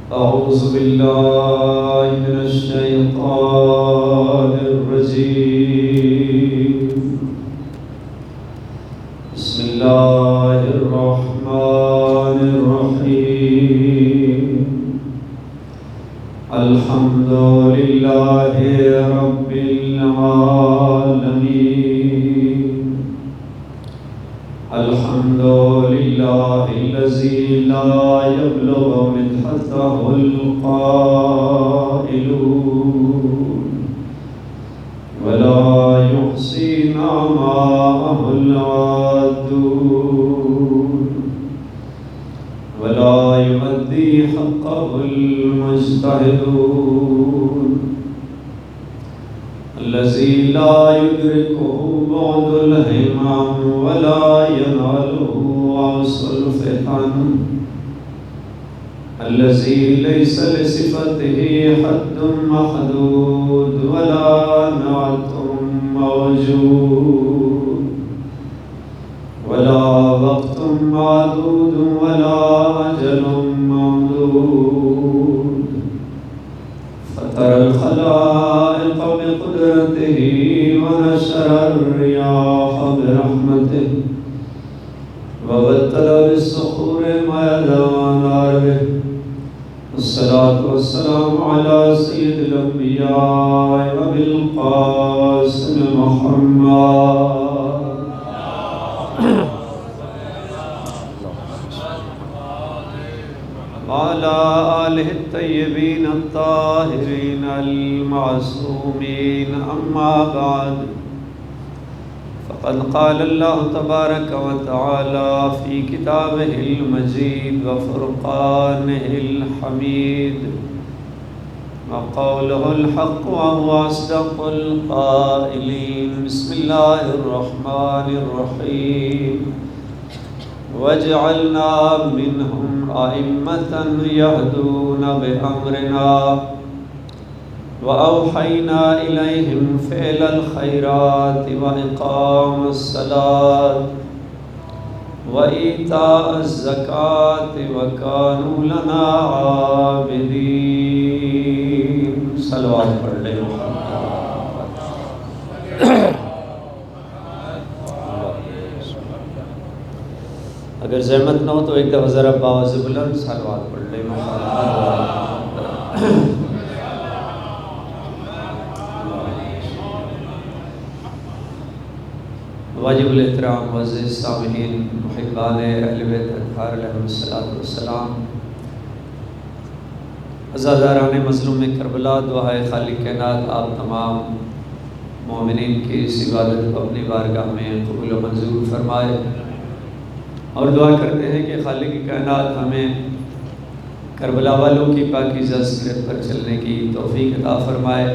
أعوذ بالله من الشيطان الرجيم. بسم الله الرحمن الرحيم. الحمد لله رب العالمين. الحمد لله الذي لا يبلغ مدحته القائلون ولا يحصي نعماءه العادون ولا يؤدي حقه المجتهدون. الذي لا يدركه بعد الهمم ولا يناله عصر الفتن. الذي ليس لصفته حد محدود ولا نعت موجود ولا وقت معدود ولا أجل ممدود. فطر الخلائق بقدرته ونشر الرياح برحمته وبدل بالصخور ميدان أرضه. الصلاة والسلام على سيد الأنبياء وأبي القاسم محمد وعلى آله الطيبين الطاهرين المعصومين. أما بعد، فقد قال الله تبارك وتعالى في كتابه المجيد وفرقانه الحميد وقوله الحق وهو أصدق القائلين. بسم الله الرحمن الرحيم. وجعلنا منهم أئمة يهدون بأمرنا وأوحينا إليهم فعل الخيرات وإقام الصلاة وإيتاء الزكاة وكانوا لنا عابدين. صلوات پڑھ لیں. اگر زحمت نہ ہو تو ایک دفعہ ذرا باواز بلند صلوات پڑھ لیں. واجب الاحترام معزز سامعین، محبان اہل بیت اطہار علیہم السلام، عزاداران مظلوم کربلا، دعائے خالق کائنات آپ تمام مومنین کی اس عبادت کو اپنی بارگاہ میں قبول و منظور فرمائے، اور دعا کرتے ہیں کہ خالق کائنات ہمیں کربلا والوں کی پاکیزہ سیرت پر چلنے کی توفیق عطا فرمائے.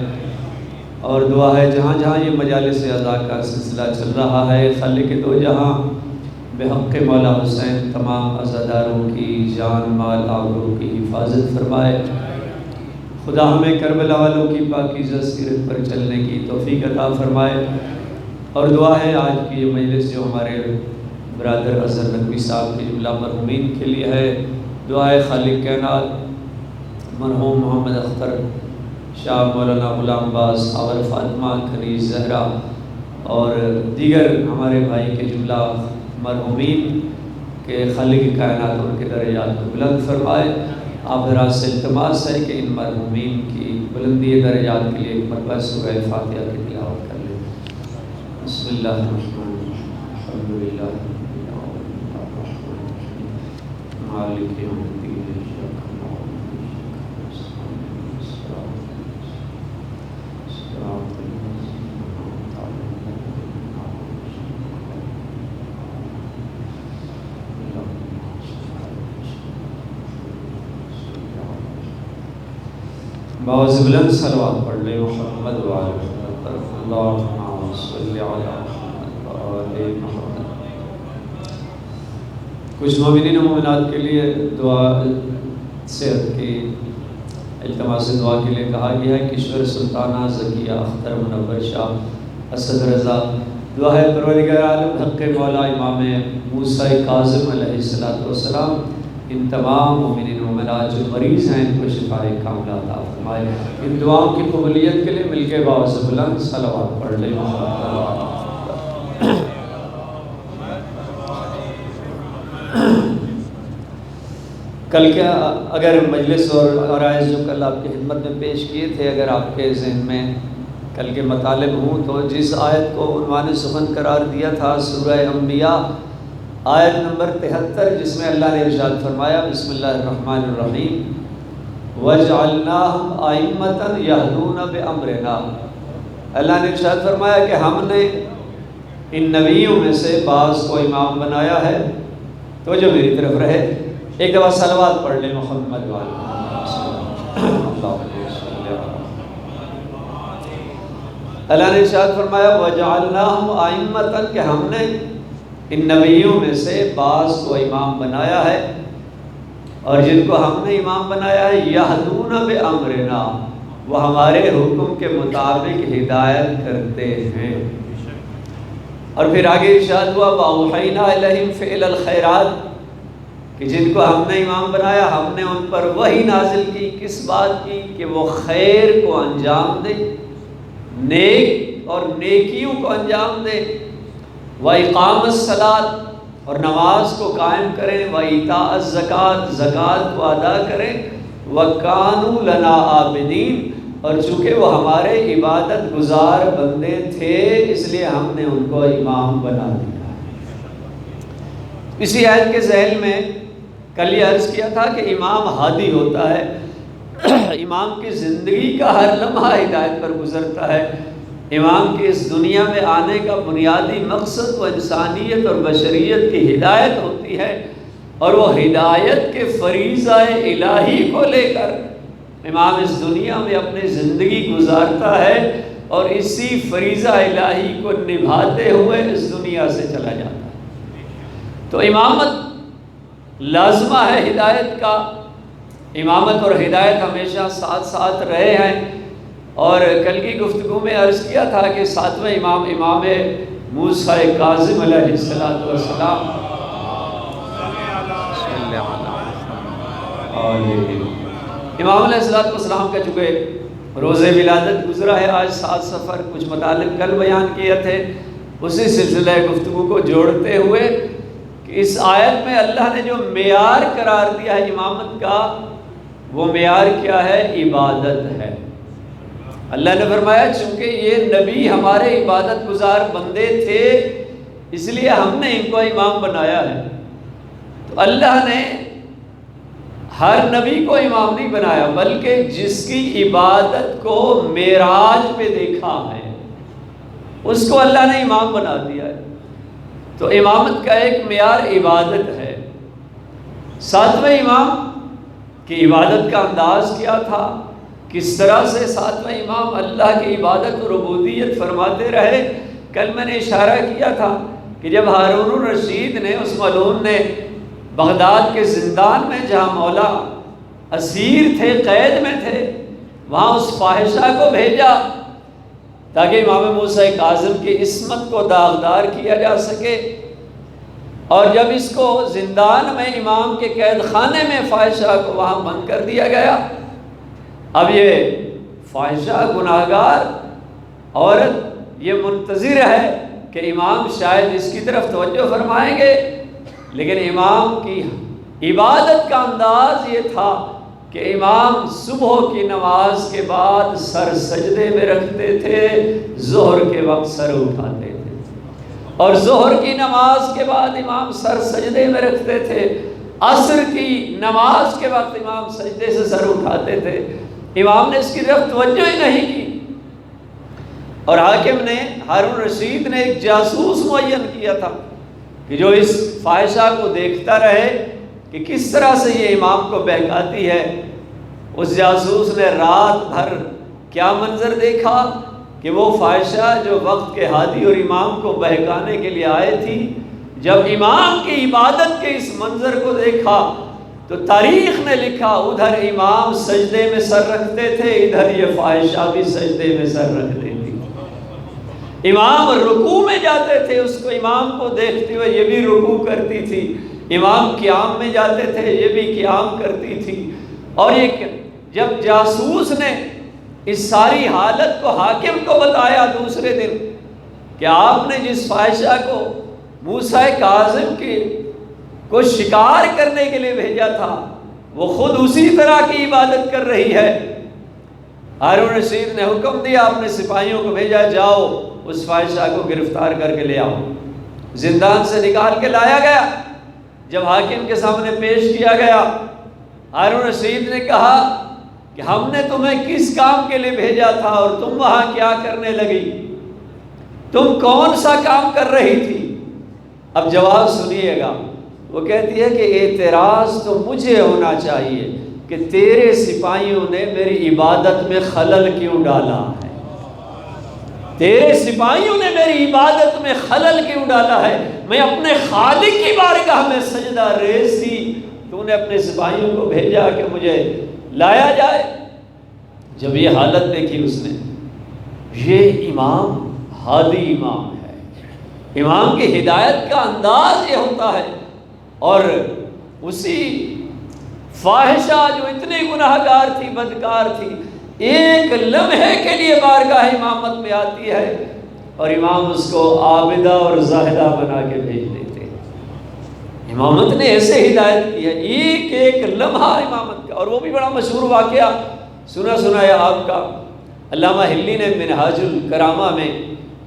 اور دعا ہے جہاں جہاں یہ مجالس اعزا کا سلسلہ چل رہا ہے، خالق دو جہاں بحق مولا حسین تمام عزاداروں کی جان مال آبرو کی حفاظت فرمائے. خدا ہمیں کربلا والوں کی پاکیزہ سیرت پر چلنے کی توفیق عطا فرمائے. اور دعا ہے آج کی یہ مجلس جو ہمارے برادر اظہر نقوی صاحب کی جملہ مرحومین کے لیے ہے، دعا ہے خالق کائنات مرحوم محمد اختر شاہ مولانا غلام باز اور فاطمہ کنیز زہرا اور دیگر ہمارے بھائی کے جملہ مرحومین کے خالق کائنات ان کے درجات کو بلند فرمائے. آپ حضرات سے التماس ہے کہ ان مرحومین کی بلندی درجات کے لیے ایک مرتبہ سورہ فاتحہ کی تلاوت کر لیں. بسم اللہ الرحمن الرحیم. الحمدللہ مالک یوم الدین. باعث بلند صلوات پڑھ لیں. محمد وآل محمد. اللہم صلی علی محمد وآل محمد. کچھ مومنین و مومنات کے لیے دعا صحت کی التماس دعا کے لیے کہا گیا ہے. کشور سلطانہ ذکیہ اختر منور شاہ اسد رضا. دعا ہے پروردگار عالم حق مولا امام موسیٰ کاظم علیہ السلام ان تمام مومنین مومنات جو مریض ہیں ان کو شفائے کاملہ عطا فرمائے۔ ان دعاؤں کی قبولیت کے لیے مل کے باعث بلند صلوات پڑھ لیں۔ کل کیا اگر مجلس اور عرائض جو کل آپ کی خدمت میں پیش کیے تھے، اگر آپ کے ذہن میں کل کے مطالب ہوں، تو جس آیت کو عنوان سخن قرار دیا تھا سورہ انبیاء آیت نمبر 73، جس میں اللہ نے ارشاد فرمایا بسم اللہ الرحمن الرحیم وَجْعَلْنَاهُمْ أَئِمَّةً يَهْدُونَ بِأَمْرِنَا، اللہ نے ارشاد فرمایا کہ ہم نے ان نبیوں میں سے بعض کو امام بنایا ہے تو جو میری طرف رہے۔ ایک دفعہ صلوات پڑھ لیں محمد اللہ نے ارشاد فرمایا وَجَعَلْنَاهُمْ أَئِمَّةً کہ ہم نے ان نبیوں میں سے بعض کو امام بنایا ہے، اور جن کو ہم نے امام بنایا ہے یہدون بامرنا، وہ ہمارے حکم کے مطابق ہدایت کرتے ہیں۔ اور پھر آگے ارشاد ہوا وَأَوْحَيْنَا إِلَيْهِمْ فِعْلَ الْخَيْرَاتِ کہ جن کو ہم نے امام بنایا ہم نے ان پر وحی نازل کی، کس بات کی؟ کہ وہ خیر کو انجام دے، نیک اور نیکیوں کو انجام دے، وَإِقَامَ الصَّلَاةِ اور نماز کو قائم کریں، وَإِيتَاءَ الزَّكَاةِ زکوٰۃ کو ادا کریں، وَكَانُوا لَنَا عَابِدِينَ اور چونکہ وہ ہمارے عبادت گزار بندے تھے اس لیے ہم نے ان کو امام بنا دیا۔ اسی آیت کے ذیل میں کل یہ عرض کیا تھا کہ امام ہادی ہوتا ہے، امام کی زندگی کا ہر لمحہ ہدایت پر گزرتا ہے۔ امام کی اس دنیا میں آنے کا بنیادی مقصد وہ انسانیت اور بشریت کی ہدایت ہوتی ہے، اور وہ ہدایت کے فریضہ الہی کو لے کر امام اس دنیا میں اپنی زندگی گزارتا ہے، اور اسی فریضہ الہی کو نبھاتے ہوئے اس دنیا سے چلا جاتا ہے۔ تو امامت لازمہ ہے ہدایت کا، امامت اور ہدایت ہمیشہ ساتھ ساتھ رہے ہیں۔ اور کل کی گفتگو میں عرض کیا تھا کہ ساتویں امام امام موسیٰ کاظم علیہ السلام امام علیہ السلام کا چونکہ روز ولادت گزرا ہے آج 7 صفر، کچھ مطالب کل بیان کیے تھے، اسی سلسلہ گفتگو کو جوڑتے ہوئے کہ اس آیت میں اللہ نے جو معیار قرار دیا ہے امامت کا، وہ معیار کیا ہے؟ عبادت ہے۔ اللہ نے فرمایا چونکہ یہ نبی ہمارے عبادت گزار بندے تھے اس لیے ہم نے ان کو امام بنایا ہے۔ تو اللہ نے ہر نبی کو امام نہیں بنایا، بلکہ جس کی عبادت کو معراج پہ دیکھا ہے اس کو اللہ نے امام بنا دیا ہے۔ تو امامت کا ایک معیار عبادت ہے۔ 7ویں امام کی عبادت کا انداز کیا تھا، کس طرح سے 7واں امام اللہ کی عبادت اور عبودیت فرماتے رہے؟ کل میں نے اشارہ کیا تھا کہ جب ہارون الرشید نے اس ملعون نے بغداد کے زندان میں جہاں مولا اسیر تھے، قید میں تھے، وہاں اس فاحشہ کو بھیجا تاکہ امام موسیٰ کاظم کی عصمت کو داغدار کیا جا سکے، اور جب اس کو زندان میں امام کے قید خانے میں فاحشہ کو وہاں بند کر دیا گیا، اب یہ فاحشہ گناہگار عورت یہ منتظر ہے کہ امام شاید اس کی طرف توجہ فرمائیں گے، لیکن امام کی عبادت کا انداز یہ تھا کہ امام صبح کی نماز کے بعد سر سجدے میں رکھتے تھے، ظہر کے وقت سر اٹھاتے تھے، اور ظہر کی نماز کے بعد امام سر سجدے میں رکھتے تھے، عصر کی نماز کے وقت امام سجدے سے سر اٹھاتے تھے۔ امام نے اس کی طرف توجہ ہی نہیں کی، اور حاکم نے ہارون رشید نے ایک جاسوس معین کیا تھا کہ جو اس فاحشہ کو دیکھتا رہے کہ کس طرح سے یہ امام کو بہکاتی ہے۔ اس جاسوس نے رات بھر کیا منظر دیکھا کہ وہ فاحشہ جو وقت کے ہادی اور امام کو بہکانے کے لیے آئے تھی، جب امام کی عبادت کے اس منظر کو دیکھا تو تاریخ نے لکھا ادھر امام سجدے میں سر رکھتے تھے، ادھر یہ فاحشہ بھی سجدے میں سر رکھتے تھے۔ امام رکوع میں جاتے تھے، اس کو امام کو دیکھتے ہوئے یہ بھی رکوع کرتی تھی، امام قیام میں جاتے تھے، یہ بھی قیام کرتی تھی۔ اور یہ جب جاسوس نے اس ساری حالت کو حاکم کو بتایا دوسرے دن کہ آپ نے جس فاحشہ کو موسیٰ کاظم کو شکار کرنے کے لیے بھیجا تھا وہ خود اسی طرح کی عبادت کر رہی ہے، ہارون رشید نے حکم دیا، اپنے سپاہیوں کو بھیجا، جاؤ اس فاحشہ کو گرفتار کر کے لے آؤ۔ زندان سے نکال کے لایا گیا، جب حاکم کے سامنے پیش کیا گیا، ہارون رشید نے کہا کہ ہم نے تمہیں کس کام کے لیے بھیجا تھا اور تم وہاں کیا کرنے لگی؟ تم کون سا کام کر رہی تھی؟ اب جواب سنیے گا۔ وہ کہتی ہے کہ اعتراض تو مجھے ہونا چاہیے کہ تیرے سپاہیوں نے میری عبادت میں خلل کیوں ڈالا ہے، تیرے سپاہیوں نے میری عبادت میں خلل کیوں ڈالا ہے؟ میں اپنے خالق کی بارگاہ میں سجدہ ریز تھی، تو نے اپنے سپاہیوں کو بھیجا کہ مجھے لایا جائے۔ جب یہ حالت دیکھی اس نے، یہ امام ہادی امام ہے، امام کی ہدایت کا انداز یہ ہوتا ہے۔ اور اسی فاحشہ جو اتنی گناہ گار تھی، بدکار تھی، ایک لمحے کے لیے بارگاہ امامت میں آتی ہے اور امام اس کو عابدہ اور زاہدہ بنا کے بھیج دیتے ہیں۔ امامت نے ایسے ہدایت کی ہے، ایک ایک لمحہ امامت کا۔ اور وہ بھی بڑا مشہور واقعہ سنا ہے آپ کا، علامہ ہلی نے منہاج الکرامہ میں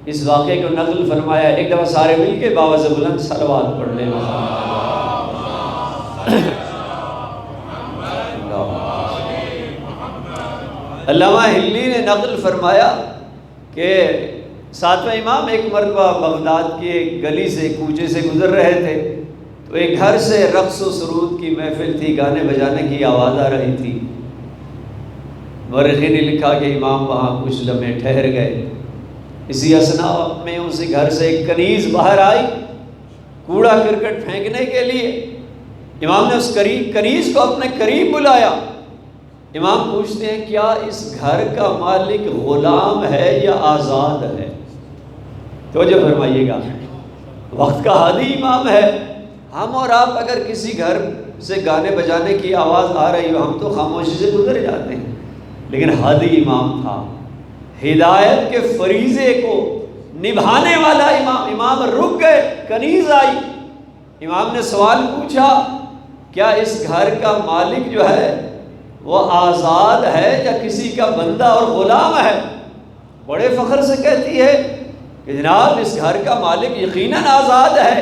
اس واقعے کو نقل فرمایا۔ ایک دفعہ سارے مل کے باوز بلند صلوات پڑھ لیں۔ علامہ ہلی نے نقل فرمایا کہ ساتواں امام ایک مرتبہ بغداد کی ایک گلی سے، کوچے سے گزر رہے تھے، تو ایک گھر سے رقص و سرود کی محفل تھی، گانے بجانے کی آواز آ رہی تھی۔ مورخین نے لکھا کہ امام وہاں کچھ لمحے ٹھہر گئے۔ اسی اثناء میں اسی گھر سے ایک کنیز باہر آئی کوڑا کرکٹ پھینکنے کے لیے۔ امام نے اس کنیز کو اپنے قریب بلایا۔ امام پوچھتے ہیں کیا اس گھر کا مالک غلام ہے یا آزاد ہے؟ توجہ فرمائیے گا، وقت کا ہادی امام ہے۔ ہم اور آپ اگر کسی گھر سے گانے بجانے کی آواز آ رہی ہو، ہم تو خاموشی سے گزر جاتے ہیں، لیکن ہادی امام تھا، ہدایت کے فریضے کو نبھانے والا امام۔ امام رک گئے، کنیز آئی، امام نے سوال پوچھا کیا اس گھر کا مالک جو ہے وہ آزاد ہے یا کسی کا بندہ اور غلام ہے؟ بڑے فخر سے کہتی ہے کہ جناب اس گھر کا مالک یقیناً آزاد ہے،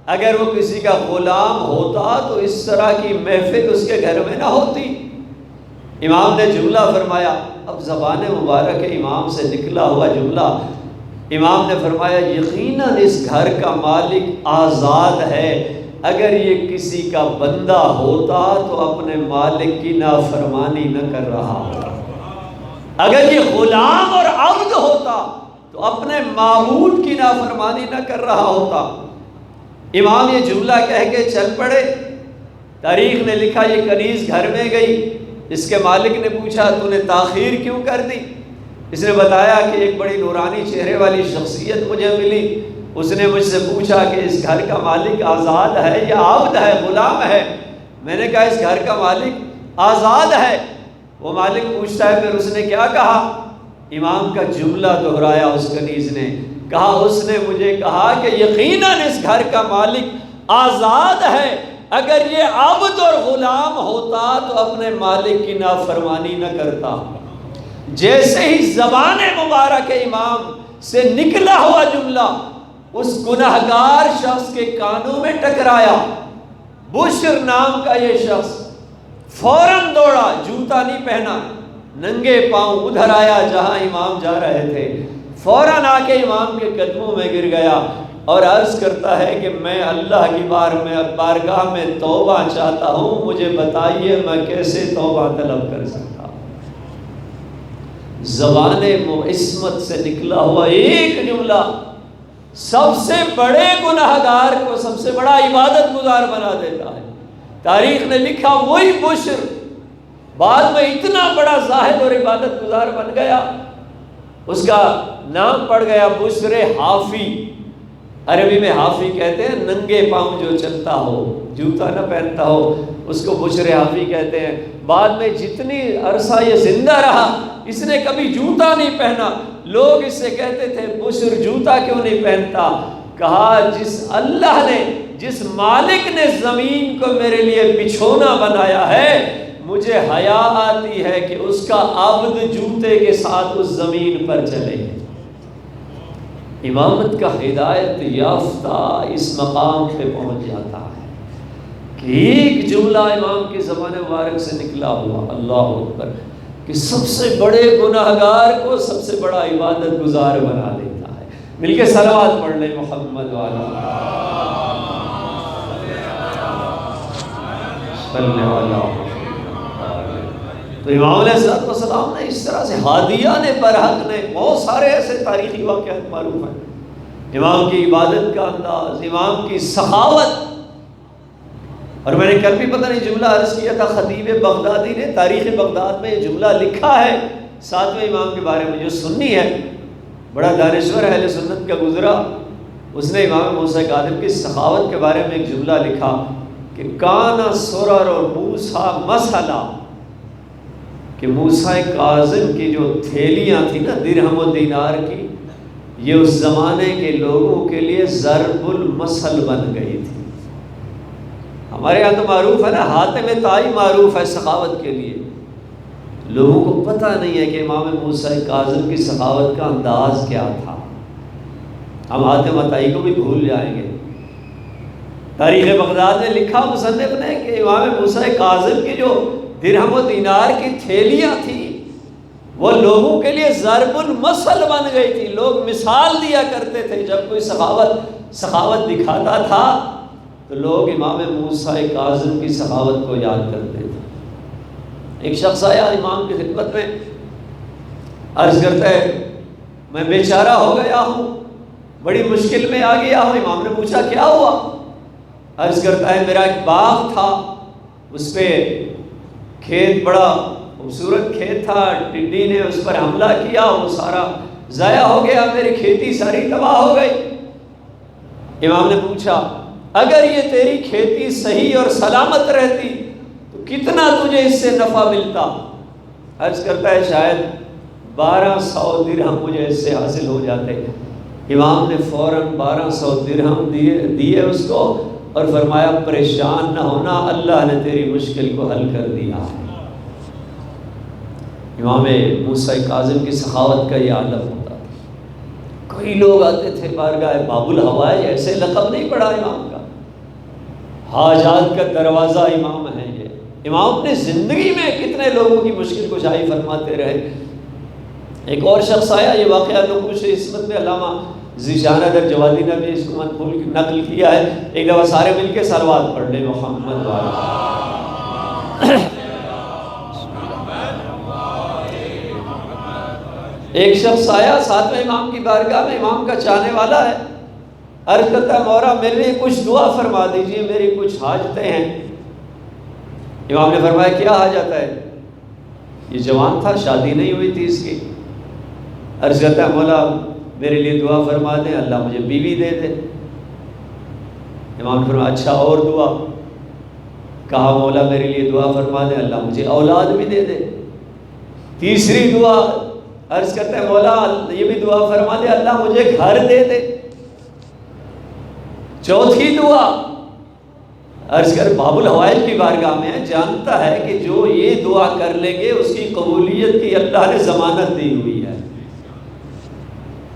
اگر وہ کسی کا غلام ہوتا تو اس طرح کی محفل اس کے گھر میں نہ ہوتی۔ امام نے جملہ فرمایا، اب زبان مبارک امام سے نکلا ہوا جملہ، امام نے فرمایا یقیناً اس گھر کا مالک آزاد ہے، اگر یہ کسی کا بندہ ہوتا تو اپنے مالک کی نافرمانی نہ کر رہا ہوتا، اگر یہ غلام اور عبد ہوتا تو اپنے معبود کی نافرمانی نہ کر رہا ہوتا۔ امام یہ جملہ کہہ کے چل پڑے۔ تاریخ نے لکھا یہ کنیز گھر میں گئی، اس کے مالک نے پوچھا تو نے تاخیر کیوں کر دی؟ اس نے بتایا کہ ایک بڑی نورانی چہرے والی شخصیت مجھے ملی، اس نے مجھ سے پوچھا کہ اس گھر کا مالک آزاد ہے یا عبد ہے، غلام ہے؟ میں نے کہا اس گھر کا مالک آزاد ہے۔ وہ مالک پوچھتا ہے پھر اس نے کیا کہا؟ امام کا جملہ دہرایا اس کنیز نے، کہا اس نے مجھے کہا کہ یقیناً اس گھر کا مالک آزاد ہے، اگر یہ عبد اور غلام ہوتا تو اپنے مالک کی نافرمانی نہ کرتا۔ جیسے ہی زبان مبارک امام سے نکلا ہوا جملہ اس گناہگار شخص کے کانوں میں ٹکرایا، بشر نام کا یہ شخص فوراً دوڑا، جوتا نہیں پہنا، ننگے پاؤں ادھر آیا جہاں امام جا رہے تھے، فوراً آ کے امام کے قدموں میں گر گیا اور عرض کرتا ہے کہ میں اللہ کی بارگاہ میں توبہ چاہتا ہوں، مجھے بتائیے میں کیسے توبہ طلب کر سکتا ہوں۔ زبان عصمت سے نکلا ہوا ایک جملہ سب سے بڑے گناہگار کو سب سے بڑا عبادت گزار بنا دیتا ہے۔ تاریخ نے لکھا وہی بشر بعد میں اتنا بڑا زاہد اور عبادت گزار بن گیا، اس کا نام پڑ گیا بشر حافی۔ عربی میں حافی کہتے ہیں ننگے پاؤں جو چلتا ہو۔ جوتا نہ پہنتا ہو، اس کو بشر حافی کہتے ہیں۔ بعد میں جتنی عرصہ یہ زندہ رہا اس نے کبھی جوتا نہیں پہنا، لوگ اس سے کہتے تھے بشر جوتا کیوں نہیں پہنتا؟ کہا جس اللہ نے، جس مالک نے زمین کو میرے لیے بچھونا بنایا ہے، مجھے حیا آتی ہے کہ اس کا عبد جوتے کے ساتھ اس زمین پر چلے۔ امامت کا ہدایت یافتہ اس مقام پہ پہنچ جاتا ہے کہ ایک جملہ امام کی زبان مبارک سے نکلا ہوا، اللہ اکبر، کہ سب سے بڑے گناہگار کو سب سے بڑا عبادت گزار بنا دیتا ہے۔ مل کے صلوات پڑھ لیں محمد والا صلی اللہ۔ تو امام علیہ السلام نے اس طرح سے ہادیان برحق نے بہت سارے ایسے تاریخی واقعات معروف ہیں، امام کی عبادت کا انداز، امام کی سخاوت۔ اور میں نے کل بھی پتہ نہیں جملہ عرض کیا تھا، خطیب بغدادی نے تاریخ بغداد میں یہ جملہ لکھا ہے 7ویں امام کے بارے میں، جو سنی ہے، بڑا دانشور اہل سنت کا گزرا، اس نے امام موسیٰ کاظم کی سخاوت کے بارے میں ایک جملہ لکھا کہ کانا سرر اور موسیٰ مسئلہ، کہ موسیٰ کاظم کی جو تھیلیاں تھیں نا درہم و دینار کی، یہ اس زمانے کے لوگوں کے لیے ضرب المثل بن گئی تھی۔ ہمارے یہاں تو معروف ہے نا، حاتم طائی معروف ہے سخاوت کے لیے، لوگوں کو پتہ نہیں ہے کہ امام موسیٰ کاظم کی سخاوت کا انداز کیا تھا۔ ہم حاتم طائی کو بھی بھول جائیں گے۔ تاریخ بغداد نے لکھا مصنف نے کہ امام موسیٰ کاظم کی جو درہم و دینار کی تھیلیاں تھیں وہ لوگوں کے لیے ضرب المثل بن گئی تھی، لوگ مثال دیا کرتے تھے، جب کوئی سخاوت دکھاتا تھا تو لوگ امام موسیٰ کاظم کی سخاوت کو یاد کرتے تھے۔ ایک شخص آیا امام کی خدمت میں، عرض کرتا ہے میں بیچارہ ہو گیا ہوں، بڑی مشکل میں آ گیا ہوں۔ امام نے پوچھا کیا ہوا؟ عرض کرتا ہے میرا ایک باغ تھا، اس پہ کھیت بڑا خوبصورت کھیت تھا، ٹڈی نے اس پر حملہ کیا، وہ سارا ضائع ہو گیا، میری کھیتی ساری تباہ ہو گئی۔ امام نے پوچھا اگر یہ تیری کھیتی صحیح اور سلامت رہتی تو کتنا تجھے اس سے نفع ملتا؟ عرض کرتا ہے شاید 1200 درہم مجھے اس سے حاصل ہو جاتے۔ امام نے فوراً 1200 درہم دیے اس کو اور فرمایا پریشان نہ ہونا، اللہ نے تیری مشکل کو حل کر دیا۔ امام موسیٰ کاظم کی سخاوت کا یہ عالم ہوتا تھا۔ کئی لوگ آتے تھے بارگاہ باب الحوائج، ایسے لقب نہیں پڑا امام کا، حاجات کا دروازہ امام ہے یہ۔ امام اپنی زندگی میں کتنے لوگوں کی مشکل کشائی فرماتے رہے۔ ایک اور شخص آیا، یہ واقعہ نقوش عصمت میں علامہ ذیشان در جوادی نے بھی اس کو نقل کیا ہے۔ ایک دفعہ سارے مل کے صلوات پڑھ لیں محمد والا۔ ایک شخص آیا 7ویں امام کی بارگاہ میں، امام کا چاہنے والا ہے، عرض کرتا ہے مولا میرے لیے کچھ دعا فرما دیجئے، میری کچھ حاجتیں ہیں۔ امام نے فرمایا کیا حاجت ہے؟ یہ جوان تھا، شادی نہیں ہوئی تھی اس کی۔ عرض کرتا ہے مولا میرے لیے دعا فرما دیں، اللہ مجھے بیوی دے دے۔ امام نے فرمایا اچھا اور دعا؟ کہا مولا میرے لیے دعا فرما دیں، اللہ مجھے اولاد بھی دے دے۔ تیسری دعا، عرض کرتا ہے مولا یہ بھی دعا فرما دے، اللہ مجھے گھر دے دے۔ چوتھی دعا، عرض کر باب الحوائج کی بارگاہ میں جانتا ہے کہ جو یہ دعا کر لیں گے اس کی قبولیت کی اللہ نے ضمانت دی ہوئی ہے۔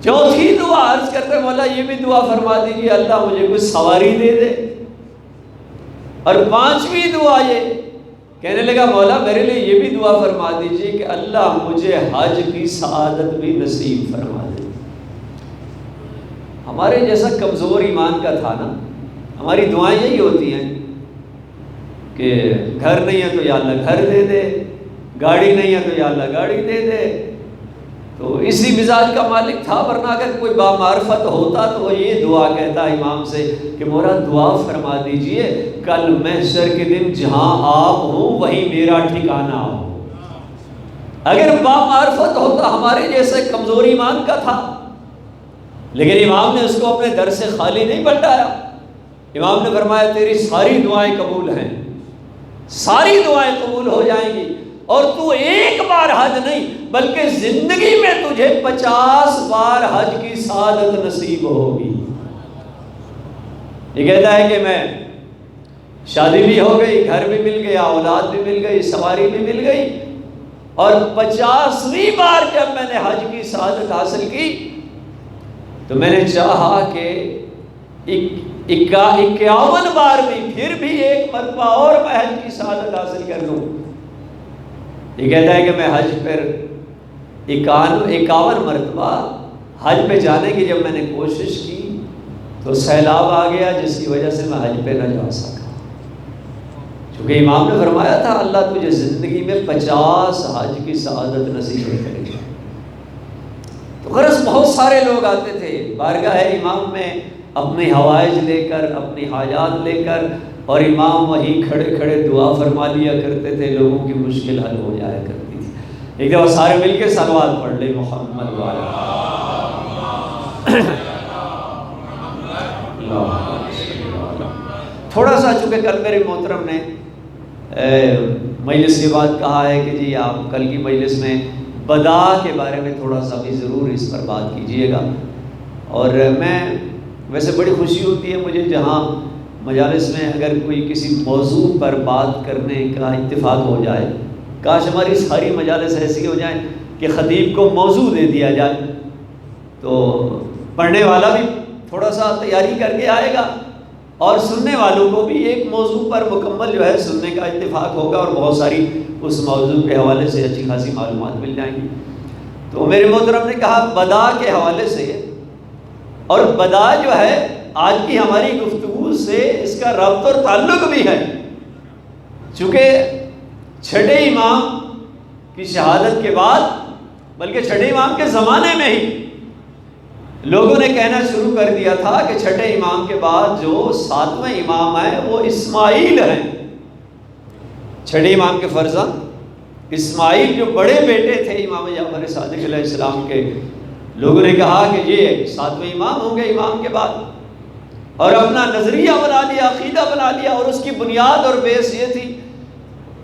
چوتھی دعا، عرض کرتے مولا یہ بھی دعا فرما دیجیے، اللہ مجھے کوئی سواری دے دے۔ اور 5ویں دعا یہ کہنے لگا مولا میرے لیے یہ بھی دعا فرما دیجیے کہ اللہ مجھے حج کی سعادت بھی نصیب فرما دے۔ ہمارے جیسا کمزور ایمان کا تھا نا، ہماری دعائیں یہی ہوتی ہیں کہ گھر نہیں ہے تو یا اللہ گھر دے دے، گاڑی نہیں ہے تو یا اللہ گاڑی دے دے۔ تو اسی مزاج کا مالک تھا، ورنہ اگر کوئی بامعرفت ہوتا تو وہ یہ دعا کہتا امام سے کہ مولا دعا فرما دیجئے کل محشر کے دن جہاں آپ ہوں وہیں میرا ٹھکانہ ہو۔ اگر بامعرفت ہوتا، ہمارے جیسے کمزور ایمان کا تھا، لیکن امام نے اس کو اپنے در سے خالی نہیں بلٹایا۔ امام نے فرمایا تیری ساری دعائیں قبول ہیں، ساری دعائیں قبول ہو جائیں گی، اور تو ایک بار حج نہیں بلکہ زندگی میں تجھے 50 بار حج کی سعادت نصیب ہوگی۔ یہ کہتا ہے کہ میں شادی بھی ہو گئی، گھر بھی مل گیا، اولاد بھی مل گئی، سواری بھی مل گئی، اور 50ویں بار جب میں نے حج کی سعادت حاصل کی تو میں نے چاہا کہ 51 بار پھر بھی ایک مرتبہ اور میں حج کی سعادت حاصل کر لوں۔ یہ کہتا ہے کہ میں حج پر 51 مرتبہ حج پہ جانے کی جب میں نے کوشش کی تو سیلاب آ گیا، جس کی وجہ سے میں حج پہ نہ جا سکا، چونکہ امام نے فرمایا تھا اللہ تجھے زندگی میں 50 حج کی سعادت نصیب کرے گا۔ تو غرض بہت سارے لوگ آتے تھے بارگاہ امام میں اپنے حوائج لے کر، اپنی حاجات لے کر، اور امام وہیں کھڑے کھڑے دعا فرما لیا کرتے تھے، لوگوں کی مشکل حل ہو جایا کرتی تھی۔ ایک دفعہ سارے مل کے صلوات پڑھ لے محمد والا۔ تھوڑا سا چونکہ کل میرے محترم نے مجلس کے بعد کہا ہے کہ جی آپ کل کی مجلس میں بدا کے بارے میں تھوڑا سا بھی ضرور اس پر بات کیجئے گا، اور میں ویسے بڑی خوشی ہوتی ہے مجھے جہاں مجالس میں اگر کوئی کسی موضوع پر بات کرنے کا اتفاق ہو جائے، کاش ہماری ساری مجالس ایسی ہو جائیں کہ خطیب کو موضوع دے دیا جائے تو پڑھنے والا بھی تھوڑا سا تیاری کر کے آئے گا، اور سننے والوں کو بھی ایک موضوع پر مکمل جو ہے سننے کا اتفاق ہوگا، اور بہت ساری اس موضوع کے حوالے سے اچھی خاصی معلومات مل جائیں گی۔ تو میرے محترم نے کہا بدا کے حوالے سے، اور بدا جو ہے آج کی ہماری گفتگو سے اس کا ربط اور تعلق بھی ہے، چونکہ چھٹے امام کی شہادت کے بعد، بلکہ چھٹے امام کے زمانے میں ہی لوگوں نے کہنا شروع کر دیا تھا کہ چھٹے امام کے بعد جو 7ویں امام ہیں وہ اسماعیل ہیں۔ چھٹے امام کے فرزند اسماعیل جو بڑے بیٹے تھے امام جعفر صادق علیہ السلام کے، لوگوں نے کہا کہ یہ 7ویں امام ہوں گے امام کے بعد، اور اپنا نظریہ بنا لیا، عقیدہ بنا لیا، اور اس کی بنیاد اور بیس یہ تھی۔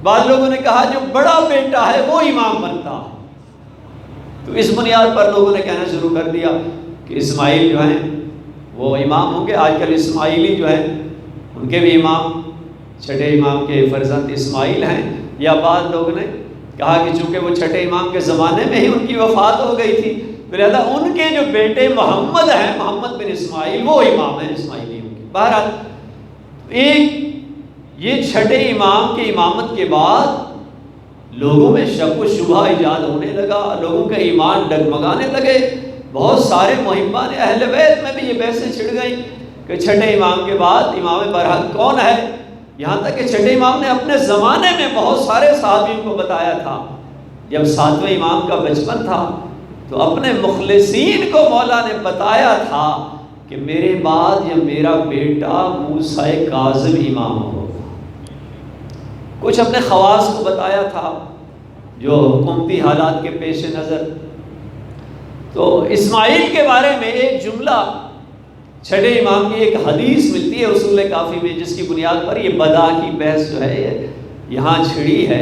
بعض لوگوں نے کہا جو بڑا بیٹا ہے وہ امام بنتا ہے، تو اس بنیاد پر لوگوں نے کہنا شروع کر دیا کہ اسماعیل جو ہیں وہ امام ہوں گے۔ آج کل اسماعیلی جو ہیں ان کے بھی امام چھٹے امام کے فرزند اسماعیل ہیں، یا بعض لوگوں نے کہا کہ چونکہ وہ چھٹے امام کے زمانے میں ہی ان کی وفات ہو گئی تھی، لہذا ان کے جو بیٹے محمد ہیں، محمد بن اسماعیل، وہ امام ہیں اسماعیلیوں کے۔ بہرحال یہ چھٹے امام کی امامت کے بعد لوگوں میں شک و شبہ ایجاد ہونے لگا، لوگوں کا ایمان ڈگمگانے لگے، بہت سارے محبان اہل بیت میں بھی یہ بحثیں چھڑ گئیں کہ چھٹے امام کے بعد امام برحق کون ہے، یہاں تک کہ چھٹے امام نے اپنے زمانے میں بہت سارے صحابیوں کو بتایا تھا۔ جب 7ویں امام کا بچپن تھا تو اپنے مخلصین کو مولا نے بتایا تھا کہ میرے بعد یا میرا بیٹا موسیٰ کاظم امام ہوگا۔ کچھ اپنے خواص کو بتایا تھا جو حکومتی حالات کے پیش نظر۔ تو اسماعیل کے بارے میں ایک جملہ چھٹے امام کی ایک حدیث ملتی ہے اصول کافی میں، جس کی بنیاد پر یہ بدا کی بحث جو ہے یہاں چھڑی ہے۔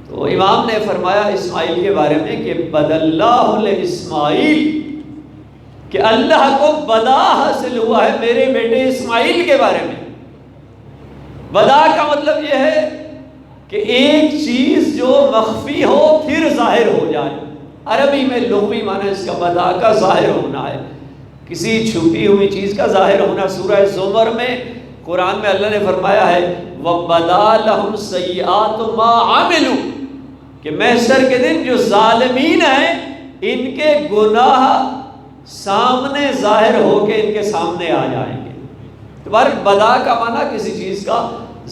تو امام نے فرمایا اسماعیل کے بارے میں کہ بد اللہ اسماعیل، کہ اللہ کو بدا حاصل ہوا ہے میرے بیٹے اسماعیل کے بارے میں۔ بدا کا مطلب یہ ہے کہ ایک چیز جو مخفی ہو پھر ظاہر ہو جائے، عربی میں لغوی معنی اس کا بدا کا ظاہر ہونا ہے، کسی چھپی ہوئی چیز کا ظاہر ہونا۔ سورہ زمر میں قرآن میں اللہ نے فرمایا ہے وَبَدَا لَهُمْ سَيِّئَاتُ مَا عَمِلُوا، کہ محشر کے دن جو ظالمین ہیں ان کے گناہ سامنے ظاہر ہو کے ان کے سامنے آ جائیں گے۔ تو بدا کا معنی کسی چیز کا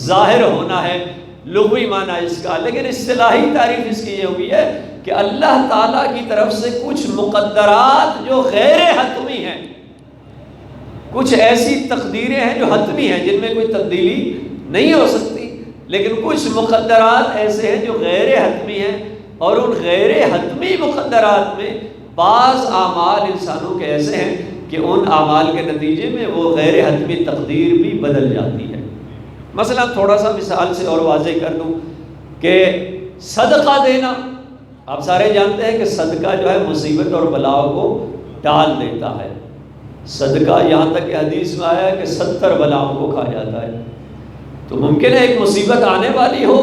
ظاہر ہونا ہے، لغوی معنی اس کا، لیکن اصطلاحی تعریف اس کی یہ ہوئی ہے کہ اللہ تعالیٰ کی طرف سے کچھ مقدرات جو غیر حتمی ہیں، کچھ ایسی تقدیریں ہیں جو حتمی ہیں جن میں کوئی تبدیلی نہیں ہو سکتی، لیکن کچھ مقدرات ایسے ہیں جو غیر حتمی ہیں، اور ان غیر حتمی مقدرات میں بعض اعمال انسانوں کے ایسے ہیں کہ ان اعمال کے نتیجے میں وہ غیر حتمی تقدیر بھی بدل جاتی ہے۔ مثلا تھوڑا سا مثال سے اور واضح کر دوں کہ صدقہ دینا، آپ سارے جانتے ہیں کہ صدقہ جو ہے مصیبت اور بلاؤں کو ٹال دیتا ہے۔ صدقہ یہاں تک کہ حدیث میں آیا ہے کہ 70 بلاؤں کو کھا جاتا ہے۔ تو ممکن ہے ایک مصیبت آنے والی ہو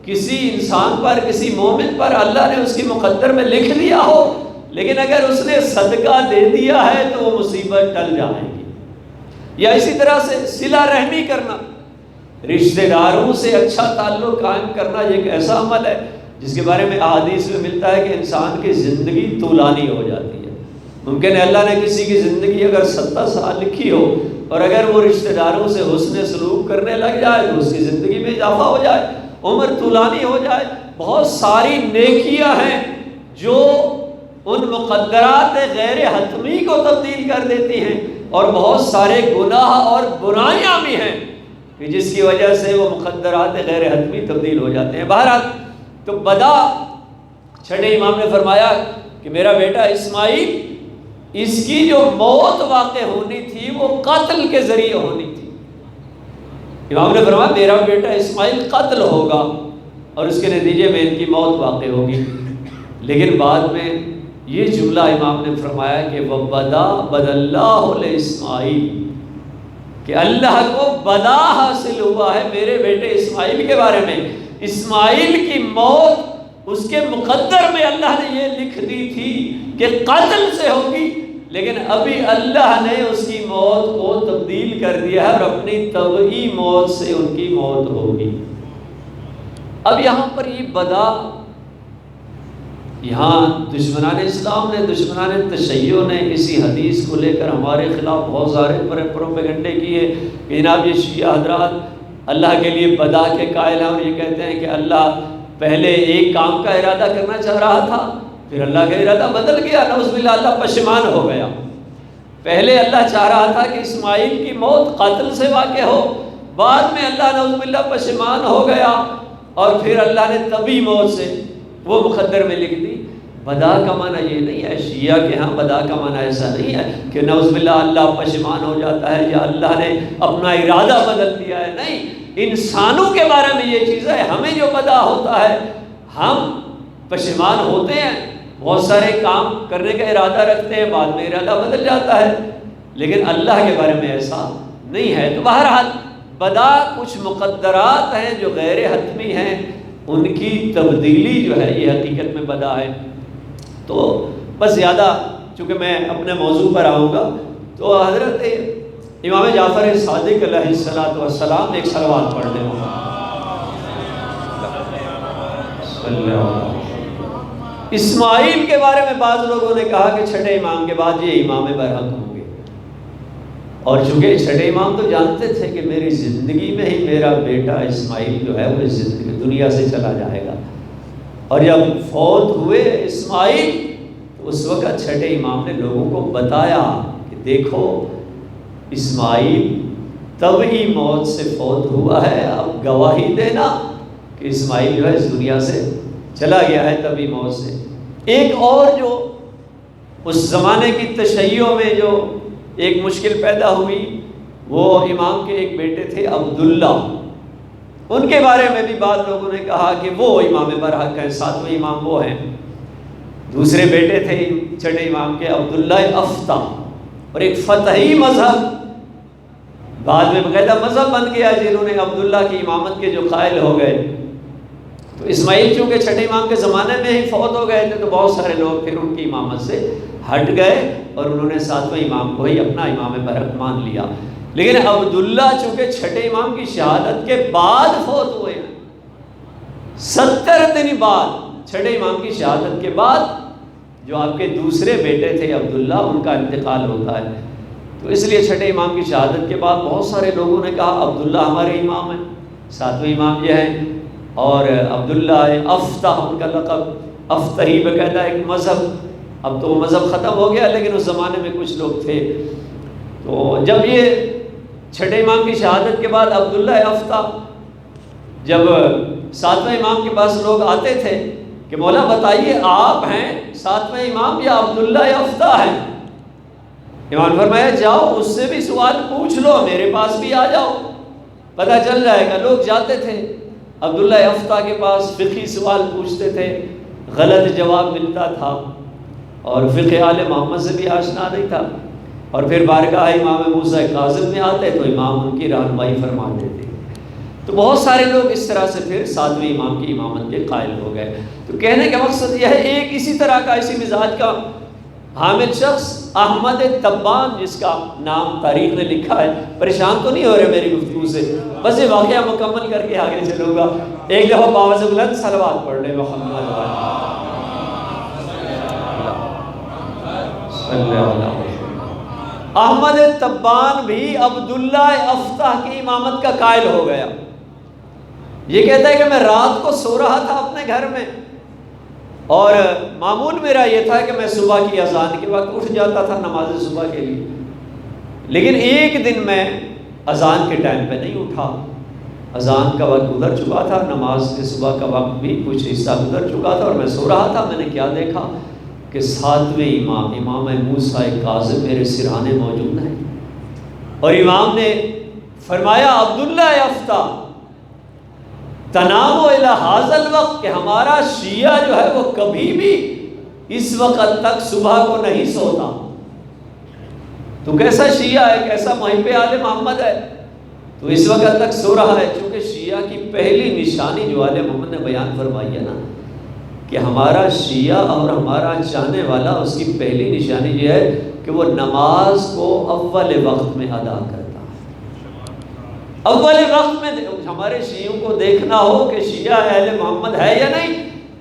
کسی انسان پر، کسی مومن پر، اللہ نے اس کی مقدر میں لکھ دیا ہو، لیکن اگر اس نے صدقہ دے دیا ہے تو وہ مصیبت ٹل جائے گی۔ یا اسی طرح سے صلہ رحمی کرنا، رشتہ داروں سے اچھا تعلق قائم کرنا، یہ ایک ایسا عمل ہے جس کے بارے میں احادیث میں ملتا ہے کہ انسان کی زندگی طولانی ہو جاتی ہے۔ ممکن ہے اللہ نے کسی کی زندگی اگر 70 سال لکھی ہو اور اگر وہ رشتہ داروں سے حسن سلوک کرنے لگ جائے تو اس کی زندگی میں اضافہ ہو جائے، عمر طولانی ہو جائے۔ بہت ساری نیکیاں ہیں جو ان مقدرات غیر حتمی کو تبدیل کر دیتی ہیں، اور بہت سارے گناہ اور برائیاں بھی ہیں کہ جس کی وجہ سے وہ مقدرات غیر حتمی تبدیل ہو جاتے ہیں۔ بہرحال تو بدا، چھٹے امام نے فرمایا کہ میرا بیٹا اسماعیل، اس کی جو موت واقع ہونی تھی وہ قتل کے ذریعے ہونی تھی۔ امام نے فرمایا میرا بیٹا اسماعیل قتل ہوگا اور اس کے نتیجے میں ان کی موت واقع ہوگی، لیکن بعد میں یہ جملہ امام نے فرمایا کہ وَبَدَا بَدَ اللَّهُ لِإِسْمَاعِيلَ، کہ اللہ کو بدا حاصل ہوا ہے میرے بیٹے اسماعیل کے بارے میں۔ اسماعیل کی موت اس کے مقدر میں اللہ نے یہ لکھ دی تھی کہ قتل سے ہوگی، لیکن ابھی اللہ نے اس کی موت کو تبدیل کر دیا ہے اور اپنی طبعی موت سے ان کی موت ہوگی۔ اب یہاں پر یہ بدا، یہاں دشمنان اسلام نے، دشمنان تشیع نے اسی حدیث کو لے کر ہمارے خلاف بہت سارے پروپیگنڈے کیے کہ جناب یہ شیعہ حضرات اللہ کے لیے بدا کے قائل ہیں، اور یہ کہتے ہیں کہ اللہ پہلے ایک کام کا ارادہ کرنا چاہ رہا تھا، پھر اللہ کا ارادہ بدل گیا، نعوذ باللہ اللہ پشیمان ہو گیا۔ پہلے اللہ چاہ رہا تھا کہ اسماعیل کی موت قتل سے واقع ہو، بعد میں اللہ نعوذ باللہ پشیمان ہو گیا اور پھر اللہ نے طبی موت سے وہ مقدر میں لکھ دی۔ بدا کا معنی یہ نہیں ہے، شیعہ کے ہاں بدا کا معنی ایسا نہیں ہے کہ نعوذ باللہ اللہ پشیمان ہو جاتا ہے یا اللہ نے اپنا ارادہ بدل دیا ہے، نہیں، انسانوں کے بارے میں یہ چیز ہے۔ ہمیں جو بدا ہوتا ہے ہم پشیمان ہوتے ہیں، بہت سارے کام کرنے کا ارادہ رکھتے ہیں، بعد میں ارادہ بدل جاتا ہے، لیکن اللہ کے بارے میں ایسا نہیں ہے۔ تو بہرحال بدا کچھ مقدرات ہیں جو غیر حتمی ہیں، ان کی تبدیلی جو ہے یہ حقیقت میں بدا ہے۔ تو بس زیادہ چونکہ میں اپنے موضوع پر آؤں گا، تو حضرت امام جعفر صادق علیہ السلام ایک صلوات پڑھ لیں۔ اسماعیل کے بارے میں بعض لوگوں نے کہا کہ چھٹے امام کے بعد یہ امام برحق ہوں گے، اور چونکہ چھٹے امام تو جانتے تھے کہ میری زندگی میں ہی میرا بیٹا اسماعیل جو ہے وہ زندگی دنیا سے چلا جائے گا، اور جب فوت ہوئے اسماعیل تو اس وقت چھٹے امام نے لوگوں کو بتایا کہ دیکھو اسماعیل طبعی موت سے فوت ہوا ہے، اب گواہی دینا کہ اسماعیل جو ہے اس دنیا سے چلا گیا ہے طبعی موت سے۔ ایک اور جو اس زمانے کی تشیع میں جو ایک مشکل پیدا ہوئی، وہ امام کے ایک بیٹے تھے عبداللہ، ان کے بارے میں بھی بعض لوگوں نے کہا کہ وہ امام برحق ہیں، ساتویں امام وہ ہیں۔ دوسرے بیٹے تھے چھٹے امام کے عبداللہ افتح، اور ایک فتحی مذہب بعد میں باقاعدہ مذہب بن گیا جنہوں نے عبداللہ کی امامت کے جو قائل ہو گئے۔ تو اسماعیل چونکہ چھٹے امام کے زمانے میں ہی فوت ہو گئے تھے تو بہت سارے لوگ پھر ان کی امامت سے ہٹ گئے اور انہوں نے ساتویں امام کو ہی اپنا امام برحق مان لیا۔ لیکن عبداللہ چونکہ چھٹے امام کی شہادت کے بعد فوت ہوئے ہیں، 70 دن بعد چھٹے امام کی شہادت کے بعد جو آپ کے دوسرے بیٹے تھے عبداللہ، ان کا انتقال ہوتا ہے۔ تو اس لیے چھٹے امام کی شہادت کے بعد بہت سارے لوگوں نے کہا عبداللہ ہمارے امام ہیں، ساتویں امام یہ ہیں، اور عبداللہ افتح ان کا لقب، افتحی باقاعدہ ایک مذہب، اب تو وہ مذہب ختم ہو گیا لیکن اس زمانے میں کچھ لوگ تھے۔ تو جب یہ چھٹے امام کی شہادت کے بعد عبداللہ افتح، جب ساتویں امام کے پاس لوگ آتے تھے کہ مولا بتائیے آپ ہیں ساتویں امام یا عبداللہ افتح ہیں، امام نے فرمایا جاؤ اس سے بھی سوال پوچھ لو، میرے پاس بھی آ جاؤ، پتہ چل جائے گا۔ لوگ جاتے تھے عبداللہ افتیٰ کے پاس، فقہی سوال پوچھتے تھے، غلط جواب ملتا تھا، اور فقہ آل محمد سے بھی آشنا نہیں تھا، اور پھر بارگاہ امام موسیٰ کاظم میں آتے تو امام ان کی رہنمائی فرما دیتے۔ تو بہت سارے لوگ اس طرح سے پھر ساتویں امام کی امامت کے قائل ہو گئے۔ تو کہنے کا مقصد یہ ہے، ایک اسی طرح کا، اسی مزاج کا حامل شخص احمد تبان، جس کا نام تاریخ نے لکھا ہے۔ پریشان تو نہیں ہو رہے میری گفتگو سے؟ بس یہ واقعہ مکمل کر کے آگے چلوں گا۔ ایک دفعہ باوز بلند صلوات پڑھ لیں محمد احمد تبان بھی عبداللہ افتیٰ کی امامت کا قائل ہو گیا۔ یہ کہتا ہے کہ میں رات کو سو رہا تھا اپنے گھر میں، اور معمول میرا یہ تھا کہ میں صبح کی اذان کے وقت اٹھ جاتا تھا نماز صبح کے لیے، لیکن ایک دن میں اذان کے ٹائم پہ نہیں اٹھا، اذان کا وقت گزر چکا تھا، نماز کے صبح کا وقت بھی کچھ حصہ گزر چکا تھا، اور میں سو رہا تھا۔ میں نے کیا دیکھا کہ ساتویں امام، امام موسیٰ کاظم میرے سرہانے موجود ہیں، اور امام نے فرمایا عبداللہ افتیٰ تنام الی ھذا الوقت، کہ ہمارا شیعہ جو ہے وہ کبھی بھی اس وقت تک صبح کو نہیں سوتا۔ تو کیسا شیعہ ہے، کیسا محب آل محمد ہے، تو اس وقت تک سو رہا ہے۔ چونکہ شیعہ کی پہلی نشانی جو آل محمد نے بیان فرمائی ہے نا، کہ ہمارا شیعہ اور ہمارا چاہنے والا، اس کی پہلی نشانی یہ ہے کہ وہ نماز کو اول وقت میں ادا کرتا ہے۔ اول وقت میں ہمارے شیعوں کو دیکھنا ہو کہ شیعہ اہل محمد ہے یا نہیں،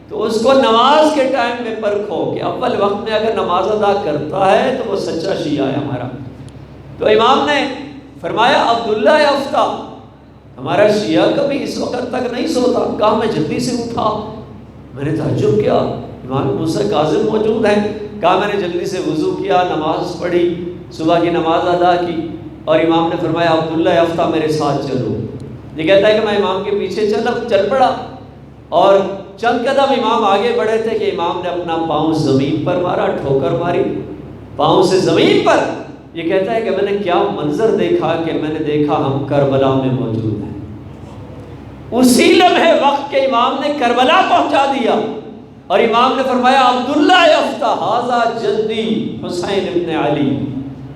تو اس کو نماز کے ٹائم میں پرکھو کہ اول وقت میں اگر نماز ادا کرتا ہے تو وہ سچا شیعہ ہے ہمارا۔ تو امام نے فرمایا عبداللہ افتیٰ ہمارا شیعہ کبھی اس وقت تک نہیں سوتا۔ کہا میں جلدی سے اٹھا، میں نے تعجب کیا، امام موسیٰ کاظم موجود ہیں۔ کہا میں نے جلدی سے وضو کیا، نماز پڑھی، صبح کی نماز ادا کی، اور امام نے فرمایا عبداللہ افتیٰ میرے ساتھ چلو۔ یہ کہتا ہے کہ میں امام کے پیچھے چل پڑا، اور چند قدم امام آگے بڑھے تھے کہ امام نے اپنا پاؤں زمین پر مارا، ٹھوکر ماری پاؤں سے زمین پر۔ یہ کہتا ہے کہ میں نے کیا منظر دیکھا کہ میں نے دیکھا ہم کربلا میں موجود ہیں۔ اسی لمحے وقت کے امام نے کربلا پہنچا دیا، اور امام نے فرمایا عبداللہ افتیٰ ھذا جدی حسین ابن علی،